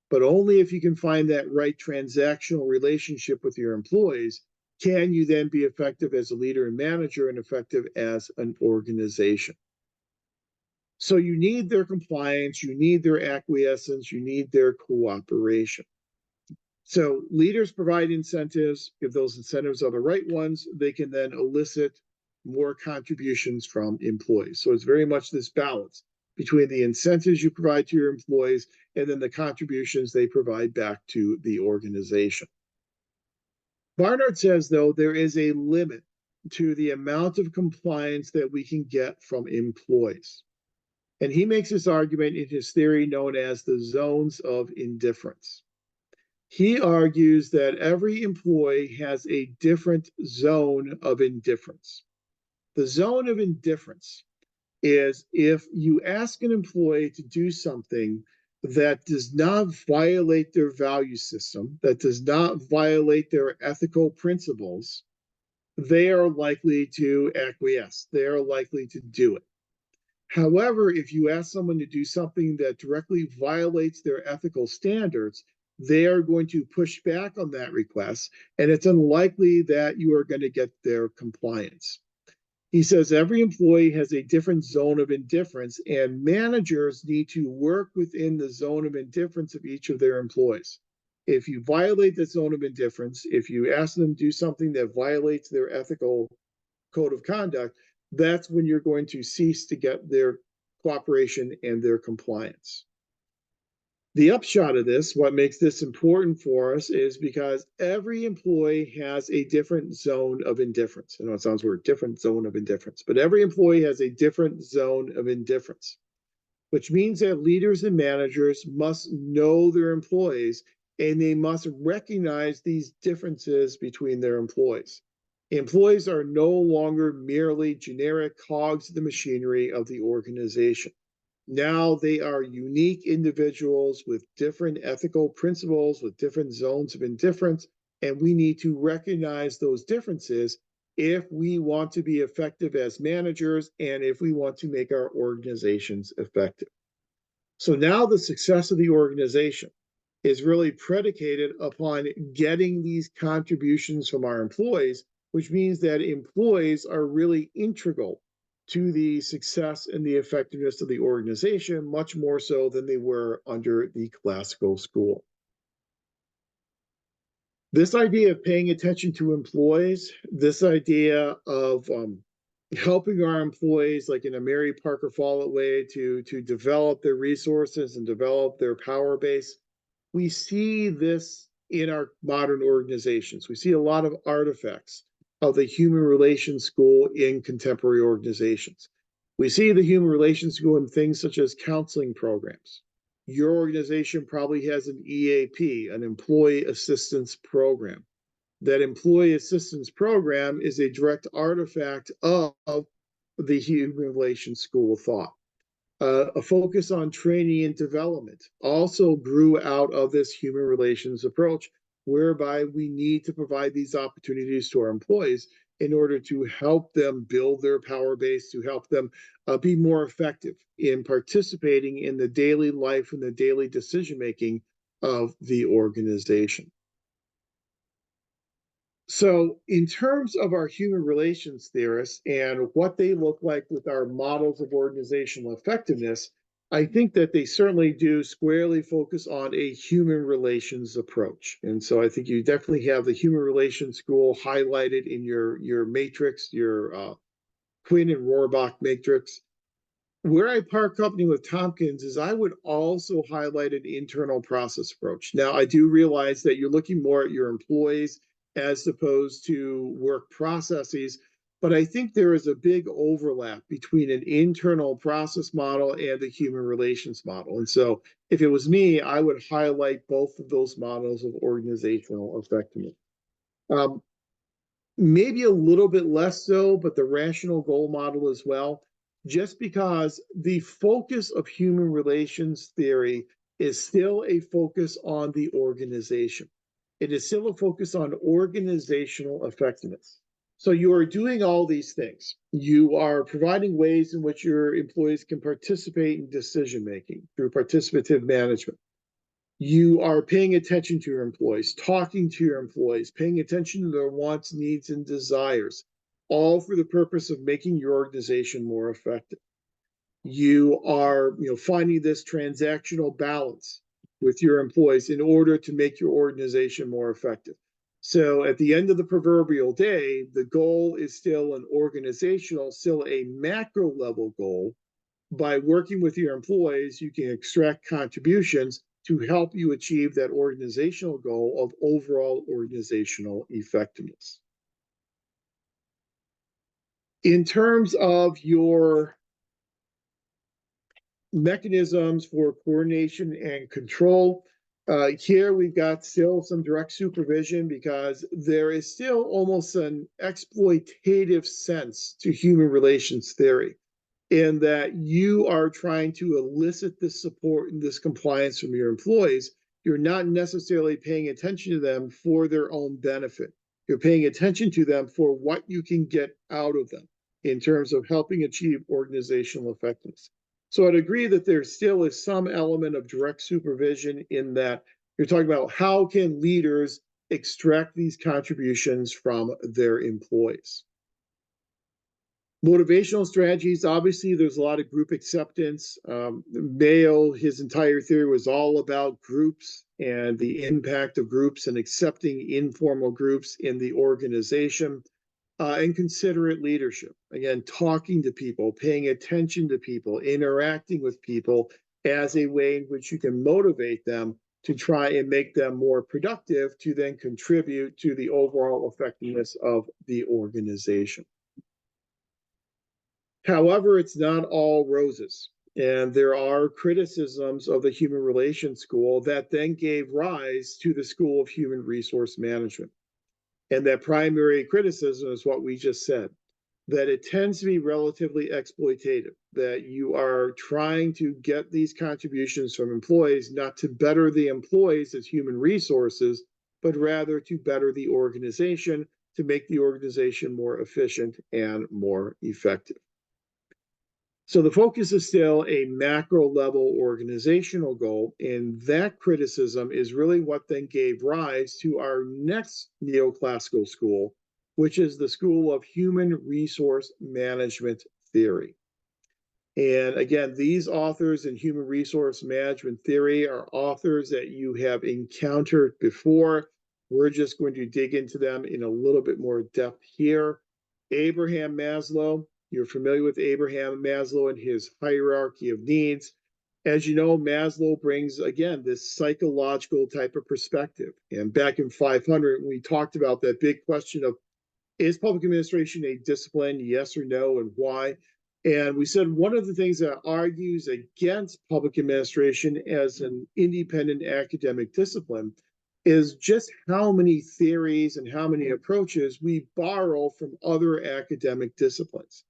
But only if you can find that right transactional relationship with your employees can you then be effective as a leader and manager and effective as an organization. So you need their compliance, you need their acquiescence, you need their cooperation. So leaders provide incentives. If those incentives are the right ones, they can then elicit more contributions from employees. So it's very much this balance between the incentives you provide to your employees and then the contributions they provide back to the organization. Barnard says, though, there is a limit to the amount of compliance that we can get from employees. And he makes this argument in his theory known as the zones of indifference. He argues that every employee has a different zone of indifference. The zone of indifference is if you ask an employee to do something that does not violate their value system, that does not violate their ethical principles, they are likely to acquiesce. They are likely to do it. However, if you ask someone to do something that directly violates their ethical standards, they are going to push back on that request, and it's unlikely that you are going to get their compliance. He says every employee has a different zone of indifference, and managers need to work within the zone of indifference of each of their employees. If you violate the zone of indifference, if you ask them to do something that violates their ethical code of conduct, that's when you're going to cease to get their cooperation and their compliance. The upshot of this, what makes this important for us, is because every employee has a different zone of indifference. I know it sounds weird, different zone of indifference, but every employee has a different zone of indifference, which means that leaders and managers must know their employees and they must recognize these differences between their employees. Employees are no longer merely generic cogs of the machinery of the organization. Now they are unique individuals with different ethical principles, with different zones of indifference, and we need to recognize those differences if we want to be effective as managers and if we want to make our organizations effective. So now the success of the organization is really predicated upon getting these contributions from our employees, which means that employees are really integral to the success and the effectiveness of the organization, much more so than they were under the classical school. This idea of paying attention to employees, this idea of helping our employees, like in a Mary Parker Follett way, to develop their resources and develop their power base, we see this in our modern organizations. We see a lot of artifacts of the human relations school in contemporary organizations. We see the human relations school in things such as counseling programs. Your organization probably has an EAP, an employee assistance program. That employee assistance program is a direct artifact of the human relations school of thought. A focus on training and development also grew out of this human relations approach, whereby we need to provide these opportunities to our employees in order to help them build their power base, to help them be more effective in participating in the daily life and the daily decision making of the organization. So, in terms of our human relations theorists and what they look like with our models of organizational effectiveness, I think that they certainly do squarely focus on a human relations approach. And so I think you definitely have the human relations school highlighted in your matrix, your Quinn and Rohrbach matrix. Where I part company with Tompkins is I would also highlight an internal process approach. Now, I do realize that you're looking more at your employees as opposed to work processes, but I think there is a big overlap between an internal process model and a human relations model. And so if it was me, I would highlight both of those models of organizational effectiveness. Maybe a little bit less so, but the rational goal model as well, just because the focus of human relations theory is still a focus on the organization. It is still a focus on organizational effectiveness. So you are doing all these things. You are providing ways in which your employees can participate in decision making through participative management. You are paying attention to your employees, talking to your employees, paying attention to their wants, needs, and desires, all for the purpose of making your organization more effective. You are, finding this transactional balance with your employees in order to make your organization more effective. So at the end of the proverbial day, the goal is still an organizational, still a macro level goal. By working with your employees, you can extract contributions to help you achieve that organizational goal of overall organizational effectiveness. In terms of your mechanisms for coordination and control, here we've got still some direct supervision because there is still almost an exploitative sense to human relations theory, in that you are trying to elicit this support and this compliance from your employees. You're not necessarily paying attention to them for their own benefit. You're paying attention to them for what you can get out of them in terms of helping achieve organizational effectiveness. So I'd agree that there still is some element of direct supervision in that You're talking about how can leaders extract these contributions from their employees. Motivational strategies, obviously, there's a lot of group acceptance. Mayo, his entire theory was all about groups and the impact of groups and accepting informal groups in the organization. And considerate leadership. Again, talking to people, paying attention to people, interacting with people as a way in which you can motivate them to try and make them more productive to then contribute to the overall effectiveness of the organization. However, it's not all roses. And there are criticisms of the human relations school that then gave rise to the School of Human Resource Management. And that primary criticism is what we just said, that it tends to be relatively exploitative, that you are trying to get these contributions from employees not to better the employees as human resources, but rather to better the organization, to make the organization more efficient and more effective. So the focus is still a macro level organizational goal, and that criticism is really what then gave rise to our next neoclassical school, which is the School of Human Resource Management Theory. And again, these authors in human resource management theory are authors that you have encountered before. We're just going to dig into them in a little bit more depth here. Abraham Maslow, you're familiar with Abraham Maslow and his hierarchy of needs. As you know, Maslow brings, again, this psychological type of perspective. And back in 500, we talked about that big question of, is public administration a discipline, yes or no, and why? And we said one of the things that argues against public administration as an independent academic discipline is just how many theories and how many approaches we borrow from other academic disciplines.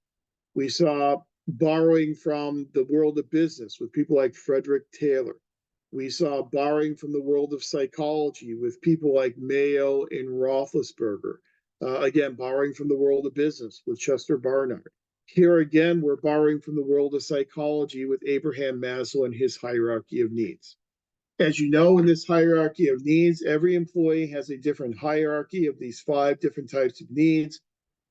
We saw borrowing from the world of business with people like Frederick Taylor. We saw borrowing from the world of psychology with people like Mayo and Roethlisberger. Again, borrowing from the world of business with Chester Barnard. Here again, we're borrowing from the world of psychology with Abraham Maslow and his hierarchy of needs. As you know, in this hierarchy of needs, every employee has a different hierarchy of these 5 different types of needs.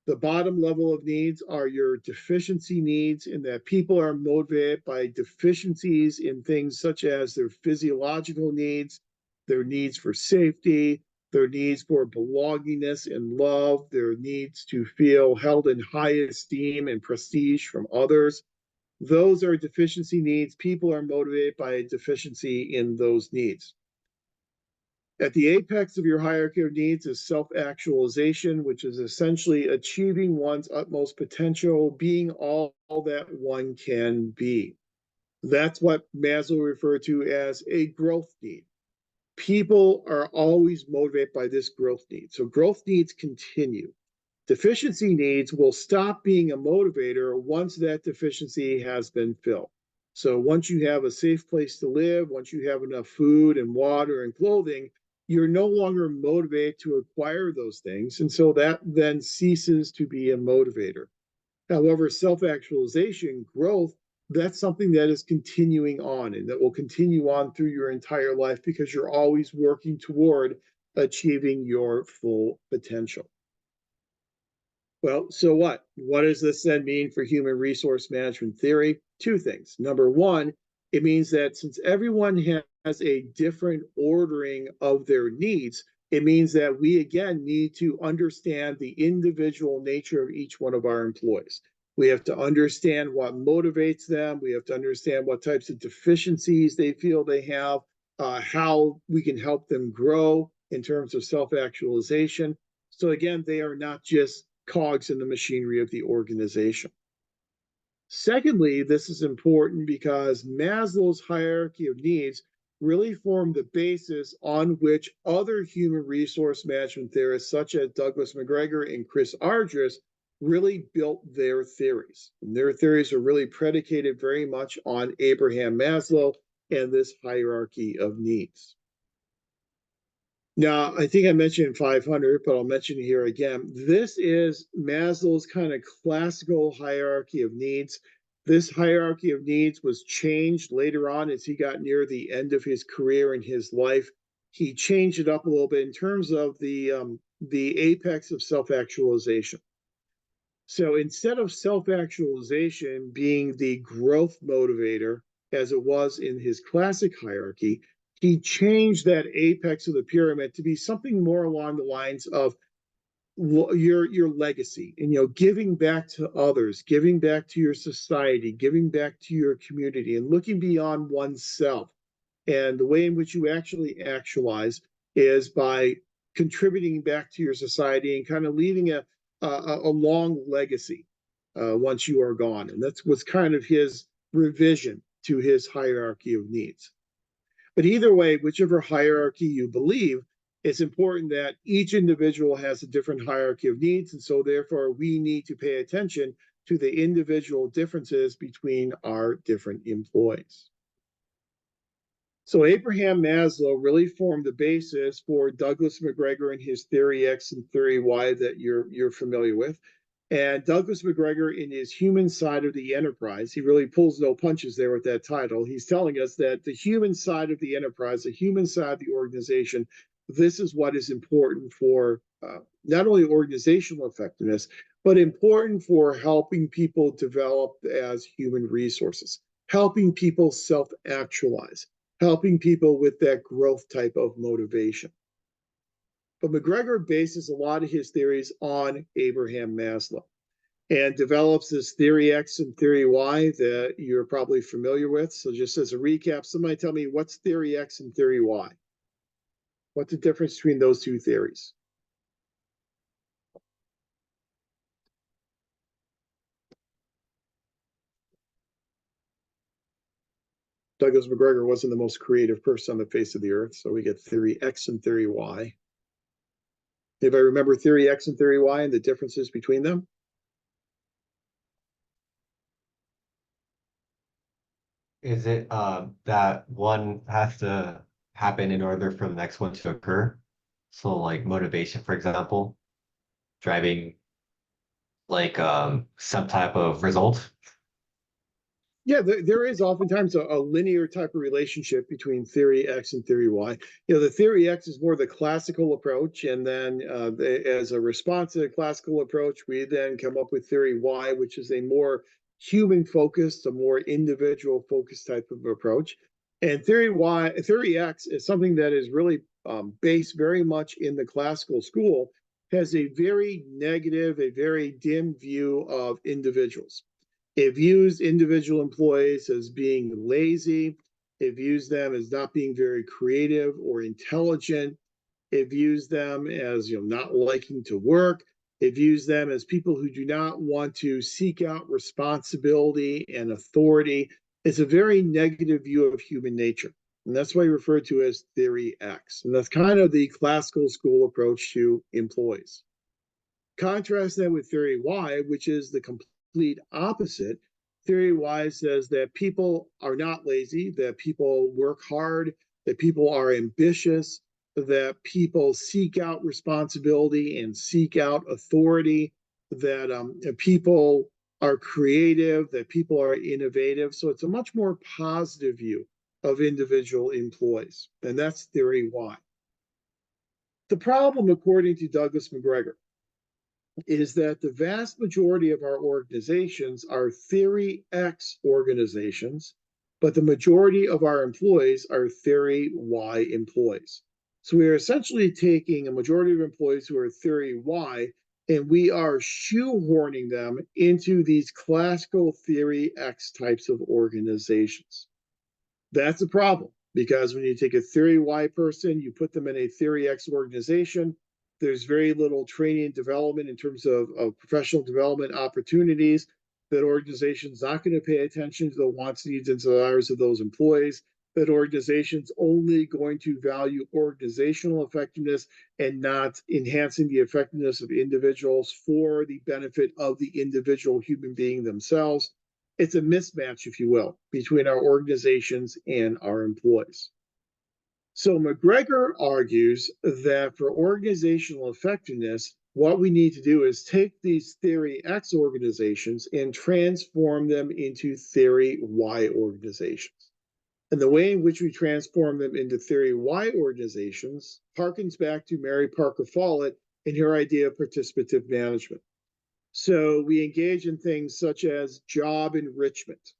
The bottom level of needs are your deficiency needs, in that people are motivated by deficiencies in things such as their physiological needs, their needs for safety, their needs for belongingness and love, their needs to feel held in high esteem and prestige from others. Those are deficiency needs. People are motivated by a deficiency in those needs. At the apex of your hierarchy of needs is self-actualization, which is essentially achieving one's utmost potential, being all that one can be. That's what Maslow referred to as a growth need. People are always motivated by this growth need. So growth needs continue. Deficiency needs will stop being a motivator once that deficiency has been filled. So once you have a safe place to live, once you have enough food and water and clothing, you're no longer motivated to acquire those things. And so that then ceases to be a motivator. However, self-actualization, growth, that's something that is continuing on and that will continue on through your entire life because you're always working toward achieving your full potential. Well, so what? What does this then mean for human resource management theory? 2 things. Number 1, it means that since everyone has a different ordering of their needs, it means that we again need to understand the individual nature of each one of our employees. We have to understand what motivates them. We have to understand what types of deficiencies they feel they have, how we can help them grow in terms of self-actualization. So again, they are not just cogs in the machinery of the organization. Secondly, this is important because Maslow's hierarchy of needs really formed the basis on which other human resource management theorists, such as Douglas McGregor and Chris Ardress, really built their theories. And their theories are really predicated very much on Abraham Maslow and this hierarchy of needs. Now, I think I mentioned 500, but I'll mention it here again. This is Maslow's kind of classical hierarchy of needs. This hierarchy of needs was changed later on as he got near the end of his career and his life. he changed it up a little bit in terms of the apex of self-actualization. So instead of self-actualization being the growth motivator as it was in his classic hierarchy, he changed that apex of the pyramid to be something more along the lines of your legacy, and giving back to others, giving back to your society, giving back to your community, and looking beyond oneself. And the way in which you actually actualize is by contributing back to your society and kind of leaving a long legacy once you are gone. And that's what's kind of his revision to his hierarchy of needs. But either way, whichever hierarchy you believe, it's important that each individual has a different hierarchy of needs. And so therefore, we need to pay attention to the individual differences between our different employees. So Abraham Maslow really formed the basis for Douglas McGregor and his theory X and theory Y that you're familiar with. And Douglas McGregor, in his human side of the enterprise, he really pulls no punches there with that title. He's telling us that the human side of the enterprise, the human side of the organization, this is what is important for not only organizational effectiveness, but important for helping people develop as human resources, helping people self-actualize, helping people with that growth type of motivation. But McGregor bases a lot of his theories on Abraham Maslow and develops this theory X and theory Y that you're probably familiar with. So just as a recap, somebody tell me, what's theory X and theory Y? What's the difference between those two theories? Douglas McGregor wasn't the most creative person on the face of the earth, so we get theory X and theory Y. If I remember theory X and theory Y and the differences between them? Is it that one has to happen in order for the next one to occur? So like motivation, for example, driving like some type of result. Yeah, there is oftentimes a linear type of relationship between theory X and theory Y. The theory X is more the classical approach, and then as a response to the classical approach, we then come up with theory Y, which is a more human focused, a more individual focused type of approach. And theory X is something that is really based very much in the classical school, has a very negative, a very dim view of individuals. It views individual employees as being lazy. It views them as not being very creative or intelligent. It views them as not liking to work. It views them as people who do not want to seek out responsibility and authority. It's a very negative view of human nature. And that's why we refer to as theory X. And that's kind of the classical school approach to employees. Contrast that with theory Y, which is the complete opposite. Theory Y says that people are not lazy, that people work hard, that people are ambitious, that people seek out responsibility and seek out authority, that people are creative, that people are innovative. So it's a much more positive view of individual employees. And that's theory Y. The problem, according to Douglas McGregor, is that the vast majority of our organizations are theory X organizations, but the majority of our employees are theory Y employees. So we are essentially taking a majority of employees who are theory Y, and we are shoehorning them into these classical theory X types of organizations. That's a problem, because when you take a theory Y person, you put them in a theory X organization, there's very little training and development in terms of professional development opportunities. That organization's not going to pay attention to the wants, needs, and desires of those employees. That organization's only going to value organizational effectiveness and not enhancing the effectiveness of individuals for the benefit of the individual human being themselves. It's a mismatch, if you will, between our organizations and our employees. So McGregor argues that for organizational effectiveness, what we need to do is take these theory X organizations and transform them into theory Y organizations. And the way in which we transform them into Theory Y organizations harkens back to Mary Parker Follett and her idea of participative management. So we engage in things such as job enrichment.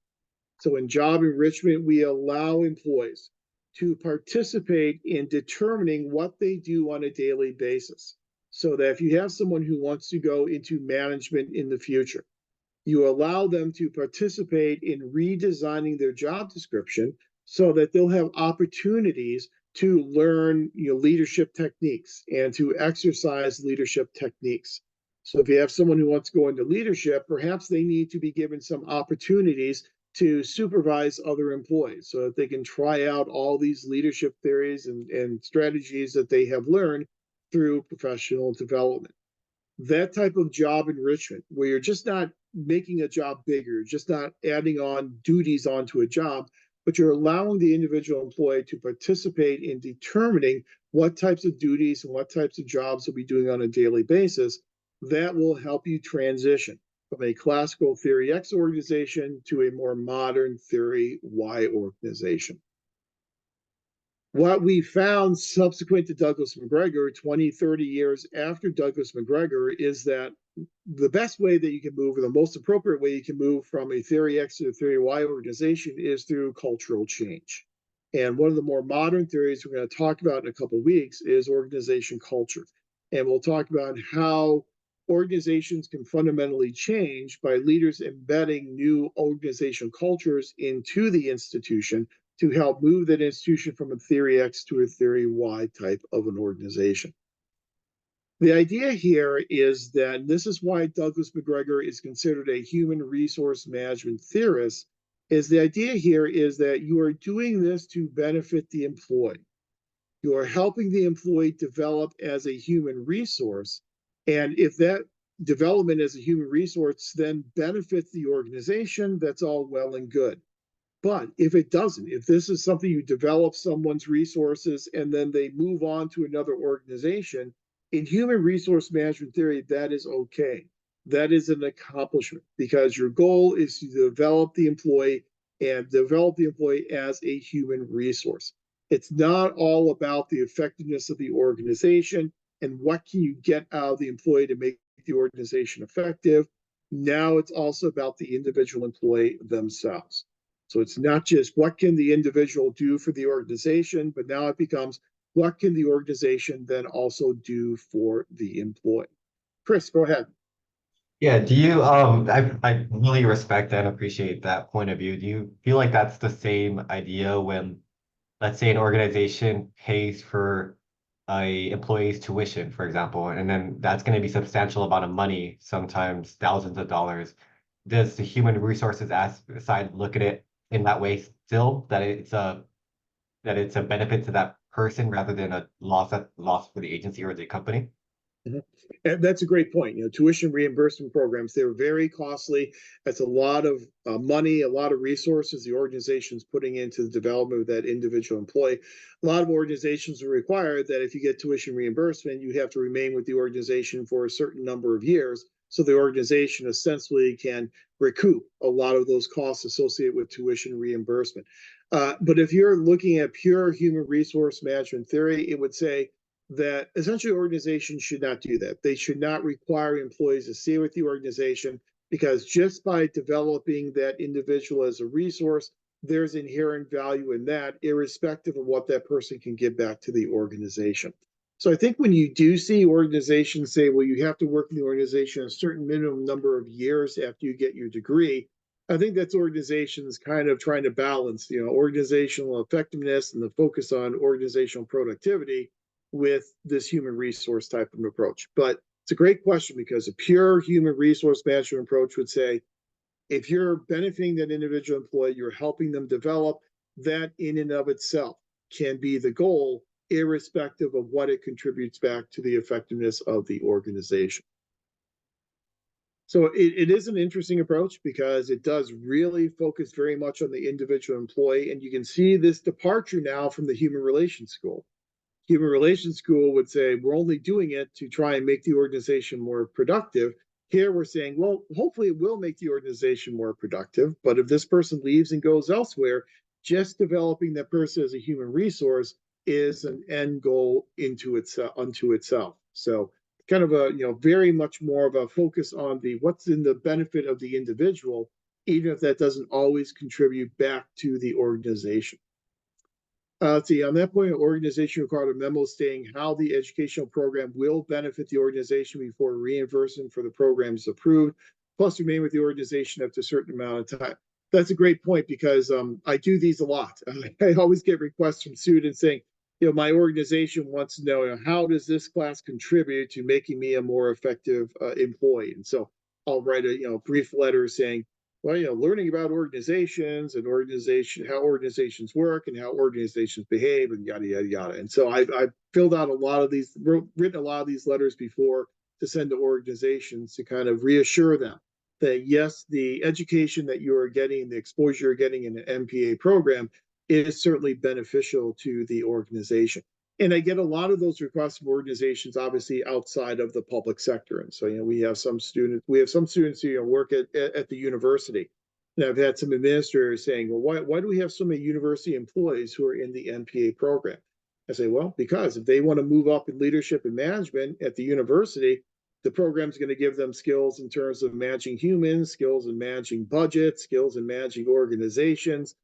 So in job enrichment, we allow employees to participate in determining what they do on a daily basis. So that if you have someone who wants to go into management in the future, you allow them to participate in redesigning their job description so that they'll have opportunities to learn leadership techniques and to exercise leadership techniques. So if you have someone who wants to go into leadership, perhaps they need to be given some opportunities to supervise other employees so that they can try out all these leadership theories and strategies that they have learned through professional development. That type of job enrichment, where you're just not making a job bigger, just not adding on duties onto a job, but you're allowing the individual employee to participate in determining what types of duties and what types of jobs they'll be doing on a daily basis, that will help you transition from a classical Theory X organization to a more modern Theory Y organization. What we found subsequent to Douglas McGregor, 20, 30 years after Douglas McGregor, is that the best way that you can move, or the most appropriate way you can move from a Theory X to a Theory Y organization, is through cultural change. And one of the more modern theories we're going to talk about in a couple of weeks is organization culture. And we'll talk about how organizations can fundamentally change by leaders embedding new organizational cultures into the institution to help move that institution from a Theory X to a Theory Y type of an organization. The idea here is that, and this is why Douglas McGregor is considered a human resource management theorist, is the idea here is that you are doing this to benefit the employee. You are helping the employee develop as a human resource. And if that development as a human resource then benefits the organization, that's all well and good. But if it doesn't, if this is something you develop someone's resources and then they move on to another organization, in human resource management theory, that is okay. That is an accomplishment because your goal is to develop the employee and develop the employee as a human resource. It's not all about the effectiveness of the organization and what can you get out of the employee to make the organization effective. Now it's also about the individual employee themselves. So it's not just what can the individual do for the organization, but now it becomes what can the organization then also do for the employee. Chris, go ahead. Yeah, do you I really respect and appreciate that point of view. Do you feel like that's the same idea when, let's say, an organization pays for a employee's tuition, for example, and then that's going to be substantial amount of money, sometimes thousands of dollars. Does the human resources side look at it in that way still, that it's a benefit to that person rather than a loss for the agency or the company? Mhm. And that's a great point. Tuition reimbursement programs, they're very costly. That's a lot of money, a lot of resources the organization's putting into the development of that individual employee. A lot of organizations are required that if you get tuition reimbursement, you have to remain with the organization for a certain number of years. So the organization essentially can recoup a lot of those costs associated with tuition reimbursement. But if you're looking at pure human resource management theory, it would say, that essentially organizations should not do that. They should not require employees to stay with the organization because just by developing that individual as a resource, there's inherent value in that, irrespective of what that person can give back to the organization. So I think when you do see organizations say, well, you have to work in the organization a certain minimum number of years after you get your degree, I think that's organizations kind of trying to balance, organizational effectiveness and the focus on organizational productivity with this human resource type of approach. But it's a great question because a pure human resource management approach would say, if you're benefiting that individual employee, you're helping them develop, that in and of itself can be the goal, irrespective of what it contributes back to the effectiveness of the organization. So it is an interesting approach because it does really focus very much on the individual employee. And you can see this departure now from the human relations school. Human relations school would say, we're only doing it to try and make the organization more productive. Here we're saying, well, hopefully it will make the organization more productive. But if this person leaves and goes elsewhere, just developing that person as a human resource is an end goal unto itself. So kind of a, very much more of a focus on the what's in the benefit of the individual, even if that doesn't always contribute back to the organization. Let's see, on that point, an organization required a memo stating how the educational program will benefit the organization before reimbursement for the program is approved, plus remain with the organization up to a certain amount of time. That's a great point because I do these a lot. I always get requests from students saying, my organization wants to know, how does this class contribute to making me a more effective employee? And so I'll write a brief letter saying, well, learning about organizations and how organizations work and how organizations behave and yada, yada, yada. And so I've filled out a lot of these, written a lot of these letters before to send to organizations to kind of reassure them that yes, the education that you are getting, the exposure you're getting in an MPA program is certainly beneficial to the organization. And I get a lot of those requests from organizations, obviously outside of the public sector. And so, we have some students who work at the university. And I've had some administrators saying, well, why do we have so many university employees who are in the MPA program? I say, well, because if they want to move up in leadership and management at the university, the program's going to give them skills in terms of managing humans, skills in managing budgets, skills in managing organizations.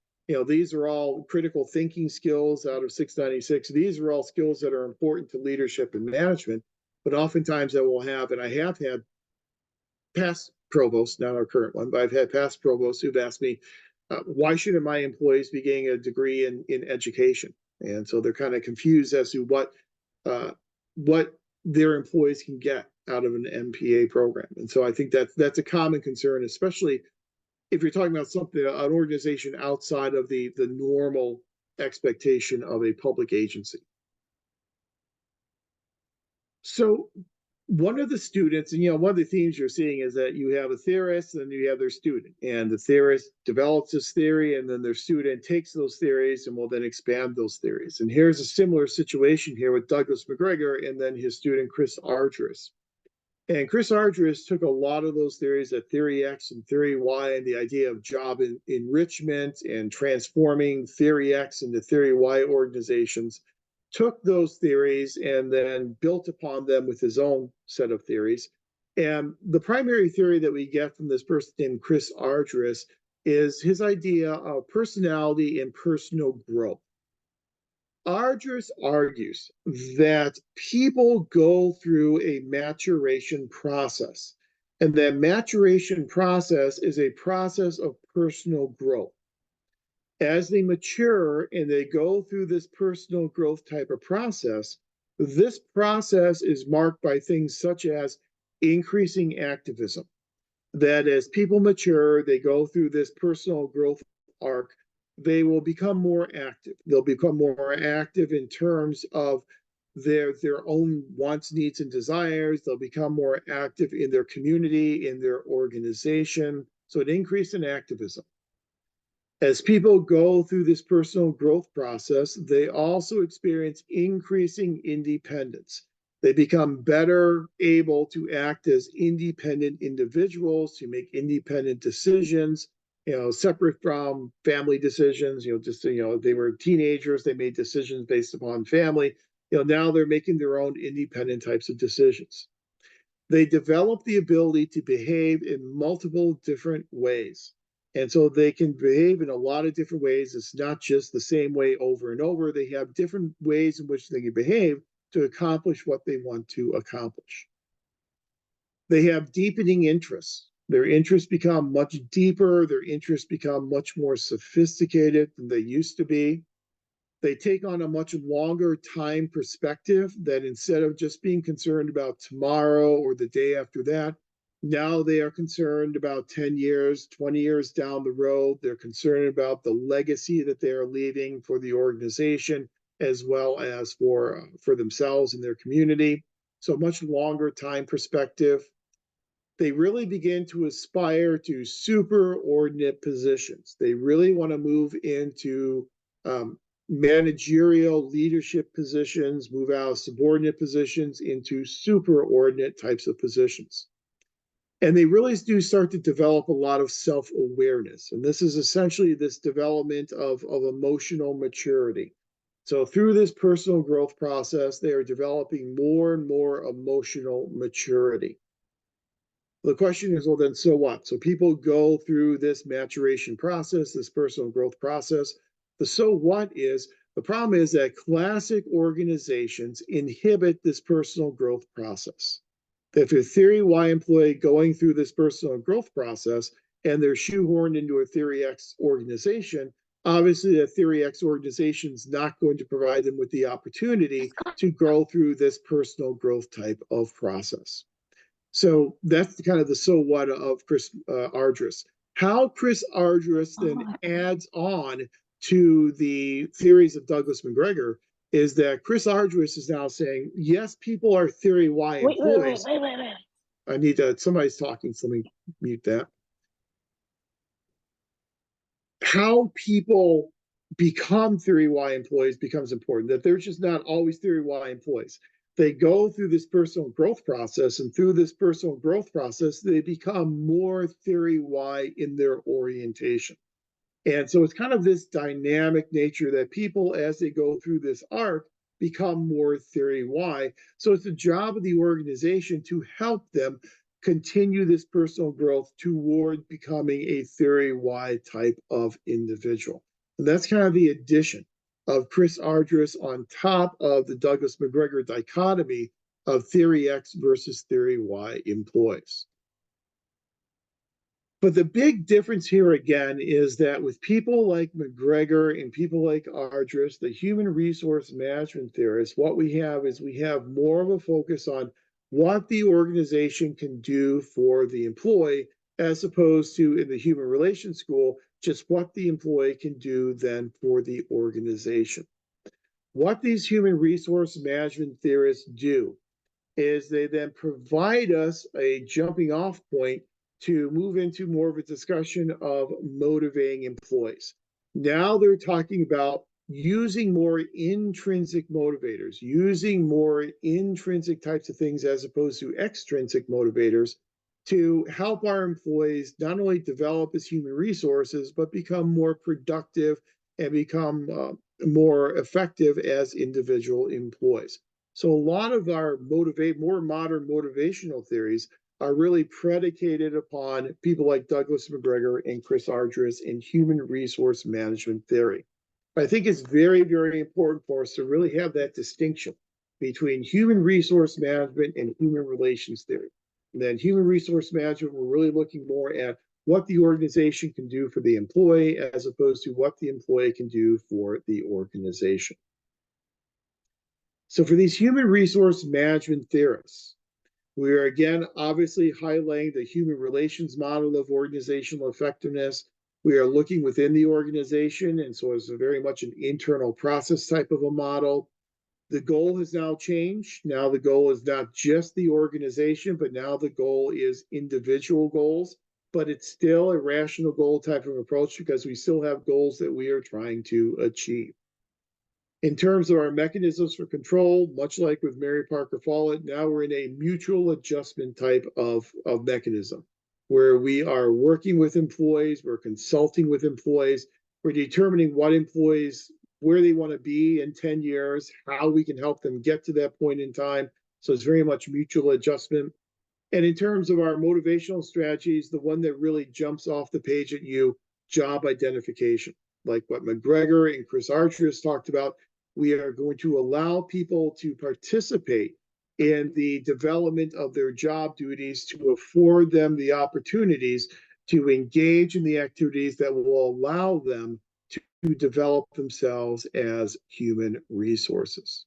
These are all critical thinking skills out of 696. These are all skills that are important to leadership and management. But oftentimes I will have, and I have had past provosts, not our current one, but I've had past provosts who've asked me, why shouldn't my employees be getting a degree in education? And so they're kind of confused as to what their employees can get out of an MPA program. And so I think that's a common concern, especially if you're talking about something, an organization outside of the normal expectation of a public agency. So one of the students, and one of the themes you're seeing is that you have a theorist and you have their student, and the theorist develops this theory, and then their student takes those theories and will then expand those theories. And here's a similar situation here with Douglas McGregor and then his student Chris Argyris. And Chris Argyris took a lot of those theories, that theory X and theory Y, and the idea of job enrichment and transforming theory X into theory Y organizations, took those theories and then built upon them with his own set of theories. And the primary theory that we get from this person named Chris Argyris is his idea of personality and personal growth. Argyris argues that people go through a maturation process, and that maturation process is a process of personal growth. As they mature and they go through this personal growth type of process, this process is marked by things such as increasing activism. That as people mature, they go through this personal growth arc, they will become more active. They'll become more active in terms of their own wants, needs, and desires. They'll become more active in their community, in their organization. So an increase in activism. As people go through this personal growth process, they also experience increasing independence. They become better able to act as independent individuals, to make independent decisions, separate from family decisions. They were teenagers, they made decisions based upon family. Now they're making their own independent types of decisions. They develop the ability to behave in multiple different ways. And so they can behave in a lot of different ways. It's not just the same way over and over. They have different ways in which they can behave to accomplish what they want to accomplish. They have deepening interests. Their interests become much deeper. Their interests become much more sophisticated than they used to be. They take on a much longer time perspective, that instead of just being concerned about tomorrow or the day after that, now they are concerned about 10 years, 20 years down the road. They're concerned about the legacy that they are leaving for the organization, as well as for themselves and their community. So much longer time perspective. They really begin to aspire to superordinate positions. They really want to move into managerial leadership positions, move out of subordinate positions into superordinate types of positions. And they really do start to develop a lot of self-awareness. And this is essentially this development of emotional maturity. So through this personal growth process, they are developing more and more emotional maturity. The question is, well, then so what? So people go through this maturation process, this personal growth process. The so what is, the problem is that classic organizations inhibit this personal growth process. If you're a Theory Y employee going through this personal growth process and they're shoehorned into a Theory X organization, obviously the Theory X organization is not going to provide them with the opportunity to go through this personal growth type of process. So that's kind of the so what of Chris Ardress. How Chris Ardress then adds on to the theories of Douglas McGregor is that Chris Ardress is now saying, yes, people are Theory Y employees. Wait. I need to, somebody's talking, so let me mute that. How people become Theory Y employees becomes important, that they're just not always Theory Y employees. They go through this personal growth process, and through this personal growth process, they become more Theory Y in their orientation. And so it's kind of this dynamic nature that people, as they go through this arc, become more Theory Y. So it's the job of the organization to help them continue this personal growth toward becoming a Theory Y type of individual. And that's kind of the addition of Chris Ardress on top of the Douglas McGregor dichotomy of Theory X versus Theory Y employees. But the big difference here again is that with people like McGregor and people like Ardress, the human resource management theorists, what we have is we have more of a focus on what the organization can do for the employee, as opposed to in the human relations school, just what the employee can do then for the organization. What these human resource management theorists do is they then provide us a jumping off point to move into more of a discussion of motivating employees. Now they're talking about using more intrinsic motivators, using more intrinsic types of things as opposed to extrinsic motivators to help our employees not only develop as human resources, but become more productive and become more effective as individual employees. So a lot of our more modern motivational theories are really predicated upon people like Douglas McGregor and Chris Ardress in human resource management theory. But I think it's very, very important for us to really have that distinction between human resource management and human relations theory. And then human resource management, we're really looking more at what the organization can do for the employee as opposed to what the employee can do for the organization. So for these human resource management theorists, we are again obviously highlighting the human relations model of organizational effectiveness. We are looking within the organization, and so it's very much an internal process type of a model. The goal has now changed. Now the goal is not just the organization, but now the goal is individual goals. But it's still a rational goal type of approach because we still have goals that we are trying to achieve. In terms of our mechanisms for control, much like with Mary Parker Follett, now we're in a mutual adjustment type of mechanism where we are working with employees, we're consulting with employees, we're determining what employees, where they want to be in 10 years, how we can help them get to that point in time. So it's very much mutual adjustment. And in terms of our motivational strategies, the one that really jumps off the page at you, job identification, like what McGregor and Chris Ardress talked about. We are going to allow people to participate in the development of their job duties to afford them the opportunities to engage in the activities that will allow them to develop themselves as human resources.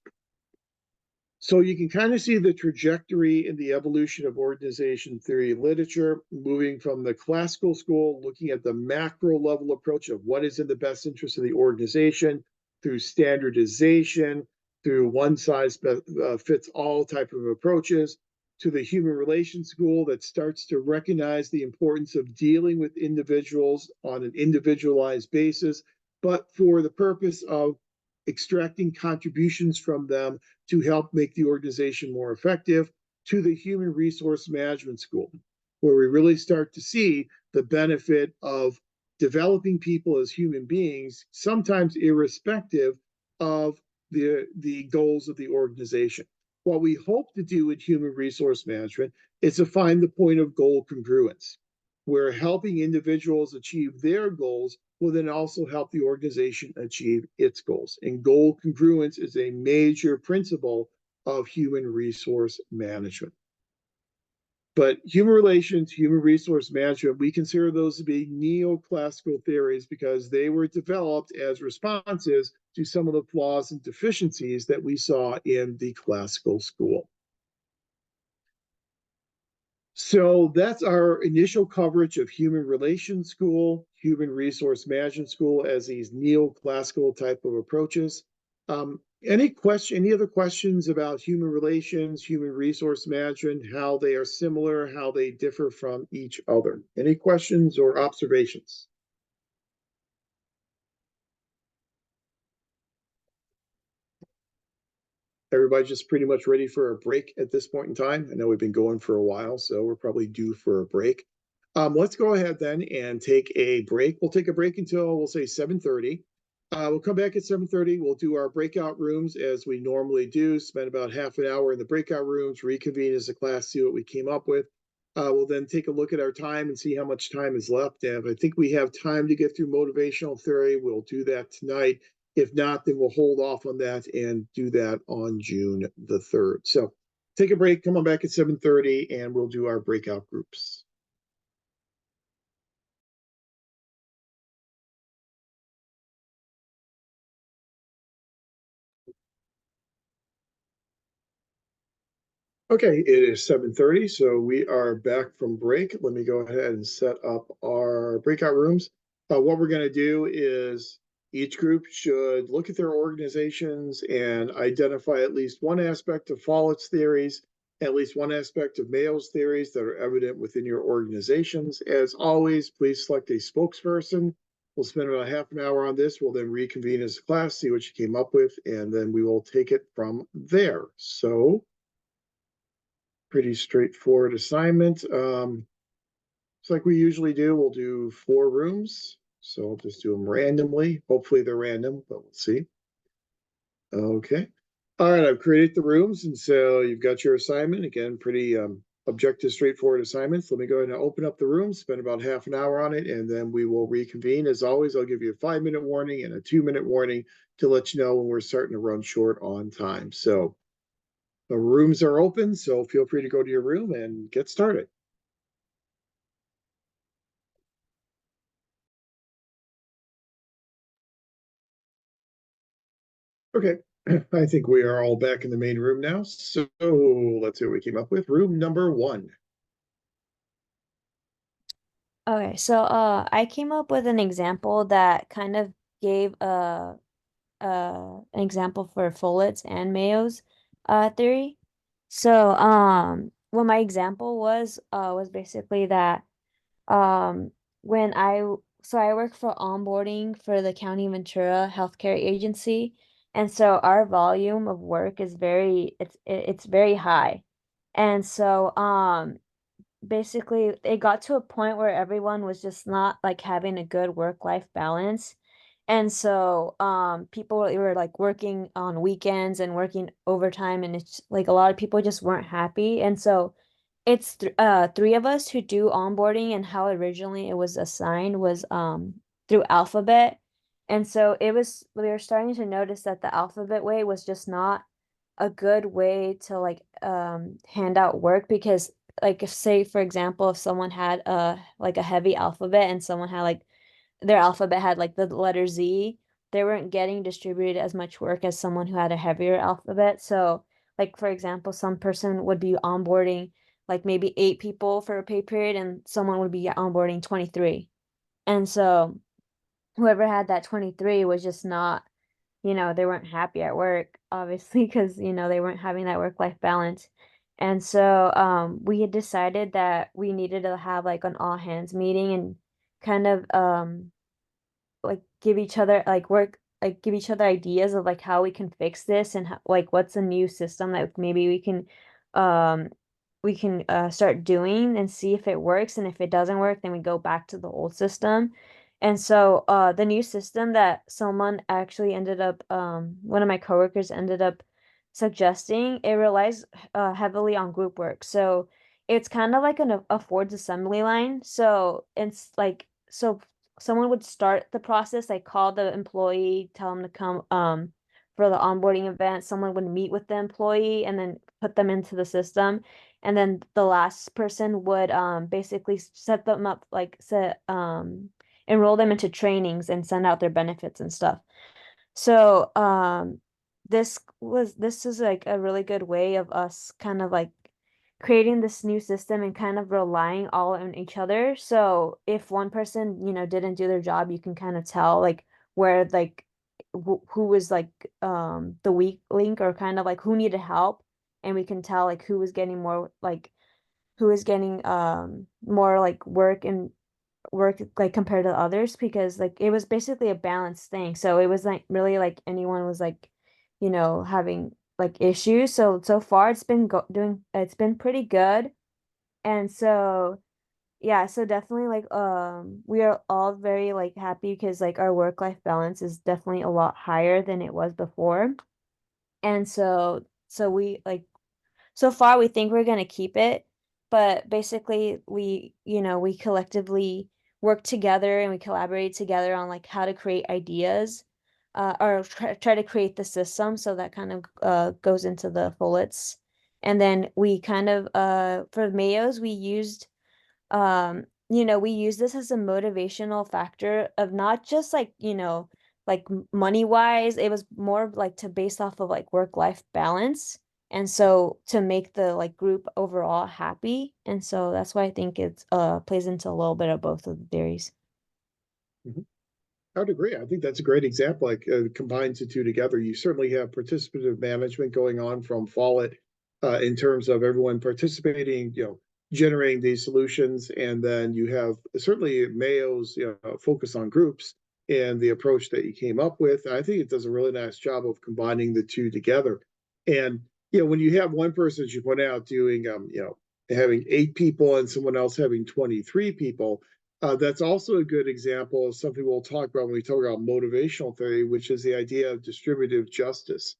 So you can kind of see the trajectory in the evolution of organization theory literature, moving from the classical school, looking at the macro level approach of what is in the best interest of the organization, through standardization, through one size fits all type of approaches, to the human relations school that starts to recognize the importance of dealing with individuals on an individualized basis, but for the purpose of extracting contributions from them to help make the organization more effective, to the human resource management school, where we really start to see the benefit of developing people as human beings, sometimes irrespective of the goals of the organization. What we hope to do in human resource management is to find the point of goal congruence, where helping individuals achieve their goals will then also help the organization achieve its goals. And goal congruence is a major principle of human resource management. But human relations, human resource management, we consider those to be neoclassical theories because they were developed as responses to some of the flaws and deficiencies that we saw in the classical school. So that's our initial coverage of human relations school, human resource management school as these neoclassical type of approaches. Any other questions about human relations, human resource management, how they are similar, how they differ from each other? Any questions or observations? Everybody just pretty much ready for a break at this point in time? I know we've been going for a while, so we're probably due for a break. Let's go ahead then and take a break. We'll take a break until we'll say 7:30. We'll come back at 7:30. We'll do our breakout rooms as we normally do, spend about half an hour in the breakout rooms, reconvene as a class, see what we came up with. We'll then take a look at our time and see how much time is left. And if I think we have time to get through motivational theory, we'll do that tonight. If not, then we'll hold off on that and do that on June the 3rd. So take a break, come on back at 7:30, and we'll do our breakout groups. Okay, it is 7:30, so we are back from break. Let me go ahead and set up our breakout rooms. What we're going to do is each group should look at their organizations and identify at least one aspect of Follett's theories, at least one aspect of Mayo's theories that are evident within your organizations. As always, please select a spokesperson. We'll spend about half an hour on this. We'll then reconvene as a class, see what you came up with, and then we will take it from there. So pretty straightforward assignment. It's like we usually do. We'll do 4 rooms. So I'll just do them randomly. Hopefully they're random, but we'll see. Okay. All right, I've created the rooms. And so you've got your assignment. Again, pretty objective, straightforward assignments. Let me go ahead and open up the room, spend about half an hour on it, and then we will reconvene. As always, I'll give you a 5-minute warning and a 2-minute warning to let you know when we're starting to run short on time. So the rooms are open, so feel free to go to your room and get started. Okay, I think we are all back in the main room now. So let's see what we came up with. Room number 1. Okay, so I came up with an example that kind of gave an example for Follett's and Mayo's theory. So what my example was basically that um when I work for onboarding for the County Ventura Healthcare Agency, and so our volume of work is it's very high. And so basically it got to a point where everyone was just not like having a good work-life balance. And so people were like working on weekends and working overtime, and it's like a lot of people just weren't happy. And so it's 3 of us who do onboarding, and how originally it was assigned was through Alphabet. And so we were starting to notice that the Alphabet way was just not a good way to like hand out work, because like if, say for example, if someone had a heavy alphabet and someone had like their alphabet had like the letter Z, they weren't getting distributed as much work as someone who had a heavier alphabet. So like for example, some person would be onboarding like maybe 8 people for a pay period, and someone would be onboarding 23. And so whoever had that 23 was just not, they weren't happy at work, obviously, because, they weren't having that work-life balance. And so we had decided that we needed to have like an all hands meeting and kind of like give each other ideas of like how we can fix this, and how, like what's a new system that maybe we can um start doing and see if it works. And if it doesn't work, then we go back to the old system. And so the new system that someone actually ended up one of my coworkers ended up suggesting, it relies heavily on group work. So it's kind of like a Ford's assembly line. So it's like so someone would start the process, like call the employee, tell them to come for the onboarding event. Someone would meet with the employee and then put them into the system. And then the last person would basically set them up, like set enroll them into trainings and send out their benefits and stuff. So this is like a really good way of us kind of like creating this new system and kind of relying all on each other. So if one person, didn't do their job, you can kind of tell like where like who was like the weak link, or kind of like who needed help, and we can tell like who was getting more like who is getting more like work like compared to others, because like it was basically a balanced thing. So it was like really like anyone was like, having like issues. So far it's been it's been pretty good. And so yeah, so definitely like we are all very like happy because like our work-life balance is definitely a lot higher than it was before. And so we like so far we think we're going to keep it, but basically we collectively work together and we collaborate together on like how to create ideas, or try to create the system. So that kind of goes into the fullets. And then we kind of for mayos we use this as a motivational factor of not just like, like money wise. It was more like to base off of like work-life balance. And so to make the like group overall happy. And so that's why I think it's plays into a little bit of both of the theories. Mhm. I would agree. I think that's a great example. Like combines the two together. You certainly have participative management going on from Follett in terms of everyone participating, generating these solutions, and then you have certainly Mayo's focus on groups and the approach that you came up with. I think it does a really nice job of combining the two together. And when you have one person, as you point out, doing having 8 people and someone else having 23 people, that's also a good example of something we'll talk about when we talk about motivational theory, which is the idea of distributive justice.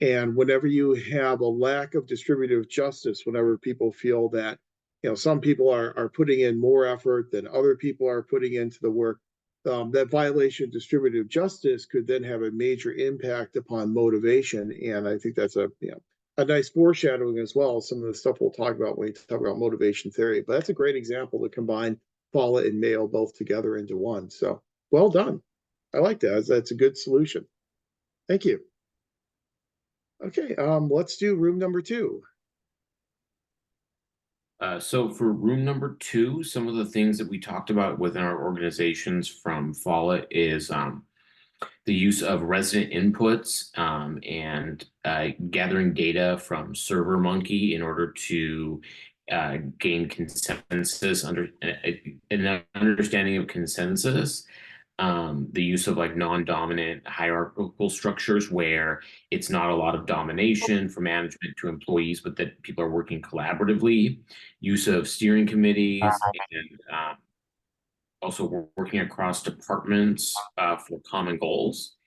And whenever you have a lack of distributive justice, whenever people feel that some people are putting in more effort than other people are putting into the work, that violation of distributive justice could then have a major impact upon motivation. And I think that's a nice foreshadowing as well, some of the stuff we'll talk about when we talk about motivation theory. But that's a great example to combine Follett and Mayo both together into one. So well done. I like that. That's a good solution. Thank you. Okay, let's do room number 2. So for room number 2, some of the things that we talked about within our organizations from Follett is the use of resident inputs and gathering data from SurveyMonkey in order to gain consensus an understanding of consensus. The use of like non-dominant hierarchical structures where it's not a lot of domination from management to employees, but that people are working collaboratively. Use of steering committees and also working across departments for common goals.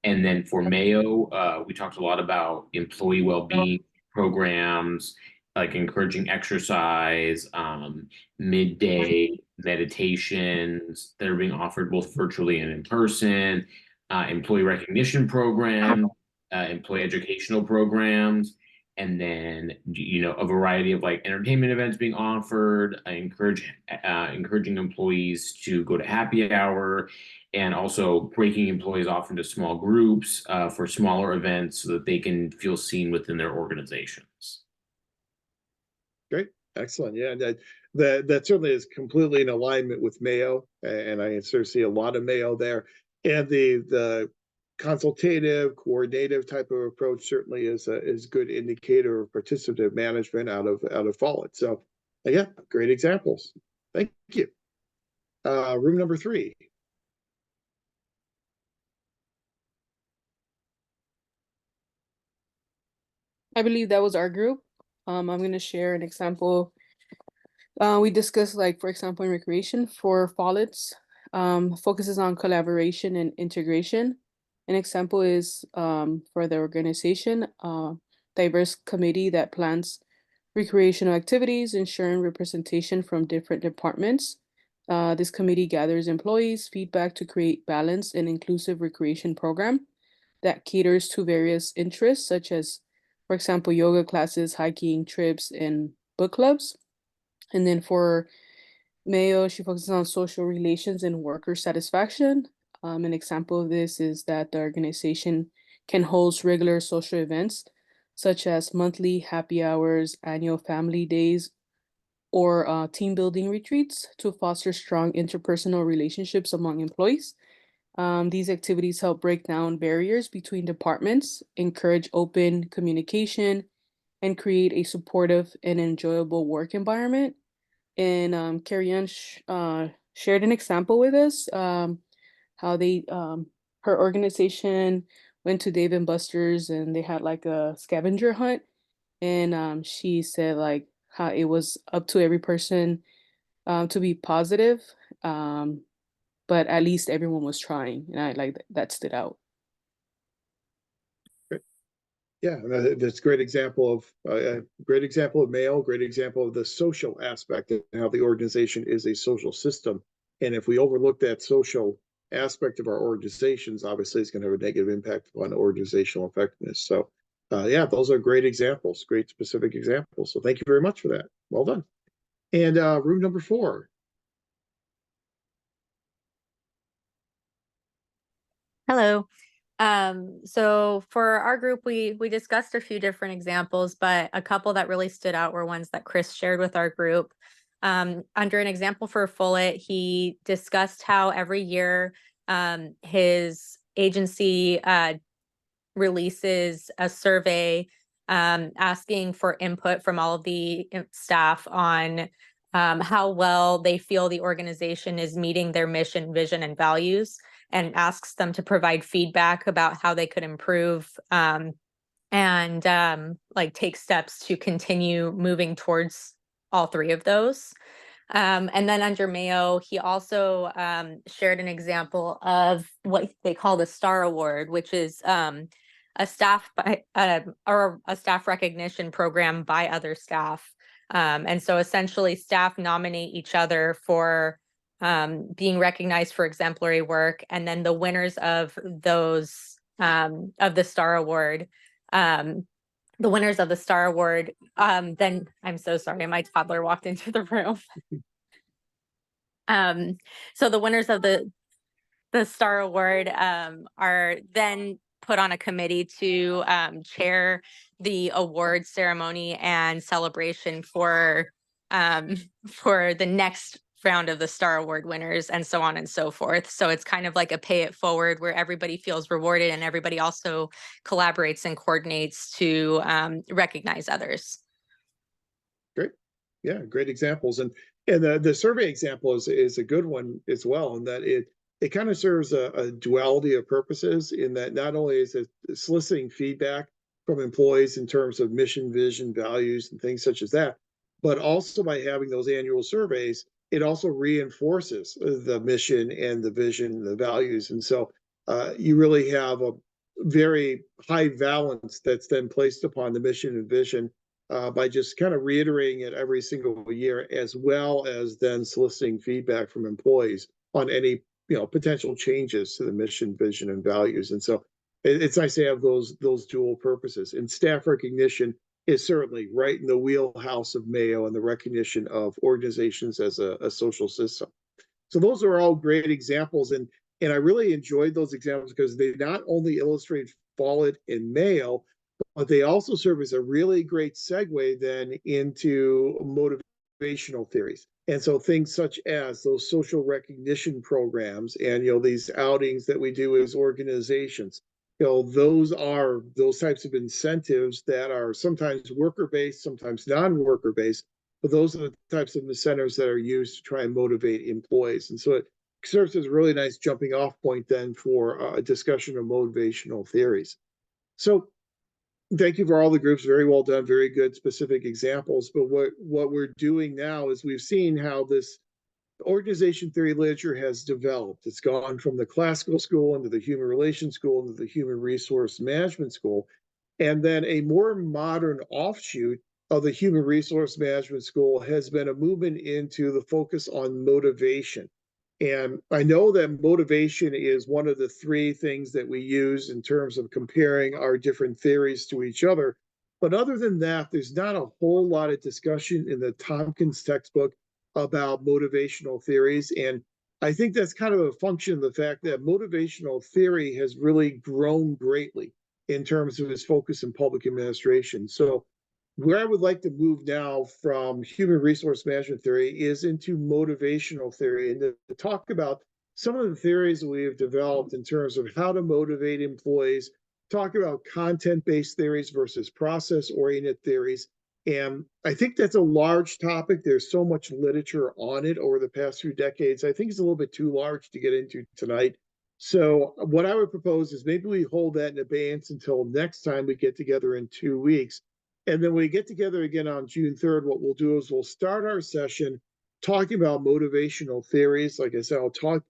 And then for Mayo, we talked a lot about employee well-being programs, like encouraging exercise, midday meditations that are being offered both virtually and in person, employee recognition program, employee educational programs, and then a variety of like entertainment events being offered, encouraging employees to go to happy hour, and also breaking employees off into small groups for smaller events so that they can feel seen within their organizations. Great, excellent. Yeah, that certainly is completely in alignment with Mayo, and I sort of see a lot of Mayo there. And the consultative, coordinative type of approach certainly is a good indicator of participative management out of Follett. So, yeah, great examples. Thank you. Room number 3. I believe that was our group. I'm going to share an example. We discussed, like, for example, in recreation for Follets, focuses on collaboration and integration. An example is for the organization, diverse committee that plans recreational activities, ensuring representation from different departments. This committee gathers employees' feedback to create balanced and inclusive recreation program that caters to various interests, such as, for example, yoga classes, hiking trips, and book clubs. And then for Mayo, she focuses on social relations and worker satisfaction. An example of this is that the organization can host regular social events, such as monthly happy hours, annual family days, or team building retreats to foster strong interpersonal relationships among employees. These activities help break down barriers between departments, encourage open communication, and create a supportive and enjoyable work environment. And Carrie Ann shared an example with us, how her organization went to Dave and Buster's and they had like a scavenger hunt. And she said like how it was up to every person to be positive, but at least everyone was trying, and I like that stood out. Yeah, that's a great example of Mayo, great example of the social aspect and how the organization is a social system. And if we overlook that social aspect of our organizations, obviously it's going to have a negative impact on organizational effectiveness. So, yeah, those are great examples, great specific examples. So thank you very much for that. Well done. And room number 4. Hello. So for our group, we discussed a few different examples, but a couple that really stood out were ones that Chris shared with our group. Under an example for Follett, he discussed how every year his agency releases a survey asking for input from all of the staff on how well they feel the organization is meeting their mission, vision, and values, and asks them to provide feedback about how they could improve and like take steps to continue moving towards all 3 of those. And then under Mayo, he also shared an example of what they call the Star Award, which is a staff or a staff recognition program by other staff. And so essentially staff nominate each other for being recognized for exemplary work. And then the winners of those of the Star Award, then I'm so sorry, my toddler walked into the room. So the winners of the Star Award are then put on a committee to chair the award ceremony and celebration for the next round of the Star Award winners, and so on and so forth. So it's kind of like a pay it forward where everybody feels rewarded and everybody also collaborates and coordinates to recognize others. Great. Yeah, great examples. And the survey example is a good one as well, in that it kind of serves a duality of purposes, in that not only is it soliciting feedback from employees in terms of mission, vision, values, and things such as that, but also by having those annual surveys, it also reinforces the mission and the vision and the values. And so you really have a very high valence that's then placed upon the mission and vision by just kind of reiterating it every single year, as well as then soliciting feedback from employees on any potential changes to the mission, vision, and values. And so it's nice to have those dual purposes. And staff recognition is certainly right in the wheelhouse of Mayo and the recognition of organizations as a social system. So those are all great examples, and I really enjoyed those examples because they not only illustrate Follett and Mayo, but they also serve as a really great segue then into motivational theories. And so things such as those social recognition programs and these outings that we do as organizations, those are those types of incentives that are sometimes worker based, sometimes non-worker based, but those are the types of incentives that are used to try and motivate employees. And so it serves as a really nice jumping off point then for a discussion of motivational theories. So thank you for all the groups. Very well done. Very good specific examples. But what we're doing now is we've seen how this organization theory literature has developed. It's gone from the classical school into the human relations school into the human resource management school. And then a more modern offshoot of the human resource management school has been a movement into the focus on motivation. And I know that motivation is one of the three things that we use in terms of comparing our different theories to each other. But other than that, there's not a whole lot of discussion in the Tompkins textbook about motivational theories. And I think that's kind of a function of the fact that motivational theory has really grown greatly in terms of its focus in public administration. So where I would like to move now from human resource management theory is into motivational theory and to talk about some of the theories that we have developed in terms of how to motivate employees, talk about content-based theories versus process-oriented theories. And I think that's a large topic. There's so much literature on it over the past few decades. I think it's a little bit too large to get into tonight. So what I would propose is maybe we hold that in abeyance until next time we get together in 2 weeks. And then when we get together again on June 3rd, what we'll do is we'll start our session talking about motivational theories. Like I said, I'll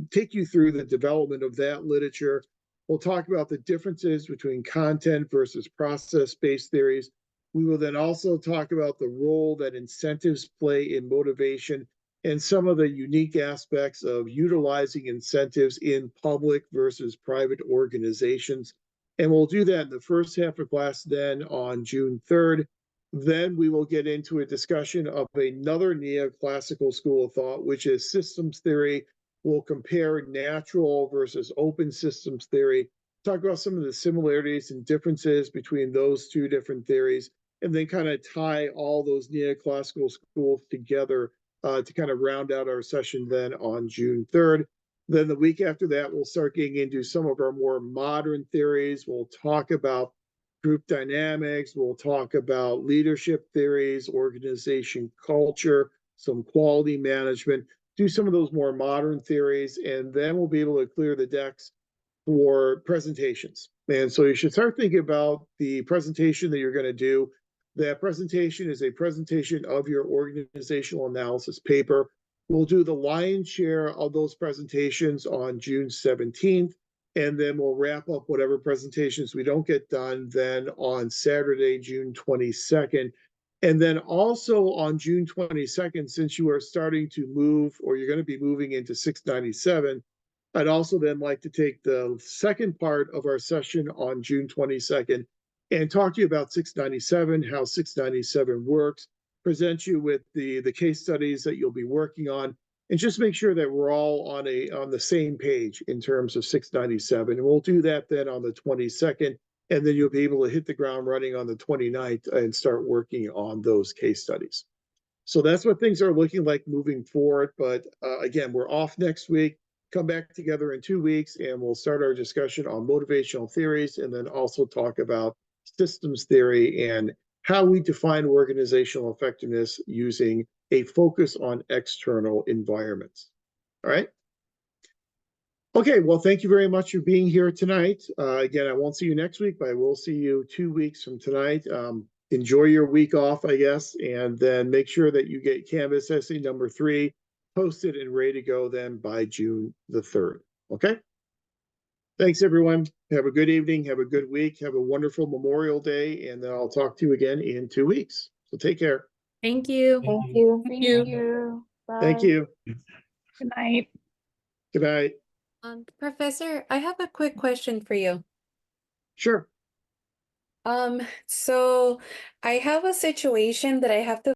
take you through the development of that literature. We'll talk about the differences between content versus process-based theories. We will then also talk about the role that incentives play in motivation and some of the unique aspects of utilizing incentives in public versus private organizations. And we'll do that in the first half of class then on June 3rd. Then we will get into a discussion of another neoclassical school of thought, which is systems theory. We'll compare natural versus open systems theory, talk about some of the similarities and differences between those two different theories, and then kind of tie all those neoclassical schools together to kind of round out our session then on June 3rd. Then the week after that, we'll start getting into some of our more modern theories. We'll talk about group dynamics. We'll talk about leadership theories, organization culture, some quality management, do some of those more modern theories, and then we'll be able to clear the decks for presentations. And so you should start thinking about the presentation that you're going to do. That presentation is a presentation of your organizational analysis paper. We'll do the lion's share of those presentations on June 17th, and then we'll wrap up whatever presentations we don't get done then on Saturday, June 22nd. And then also on June 22nd, since you are starting to move, or you're going to be moving into 697, I'd also then like to take the second part of our session on June 22nd and talk to you about 697, how 697 works, present you with the case studies that you'll be working on, and just make sure that we're all on the same page in terms of 697. And we'll do that then on the 22nd, and then you'll be able to hit the ground running on the 29th and start working on those case studies. So that's what things are looking like moving forward. But again, we're off next week. Come back together in 2 weeks and we'll start our discussion on motivational theories and then also talk about systems theory and how we define organizational effectiveness using a focus on external environments. All right. Okay, well, thank you very much for being here tonight. Again, I won't see you next week, but I will see you 2 weeks from tonight. Enjoy your week off, I guess, and then make sure that you get Canvas essay number 3 posted and ready to go then by June the 3rd. Okay? Thanks, everyone. Have a good evening. Have a good week. Have a wonderful Memorial Day, and then I'll talk to you again in 2 weeks. So take care. Thank you. Thank you. Thank you. Thank Bye. you. Good night. Good night. Professor, I have a quick question for you. Sure. So I have a situation that I have to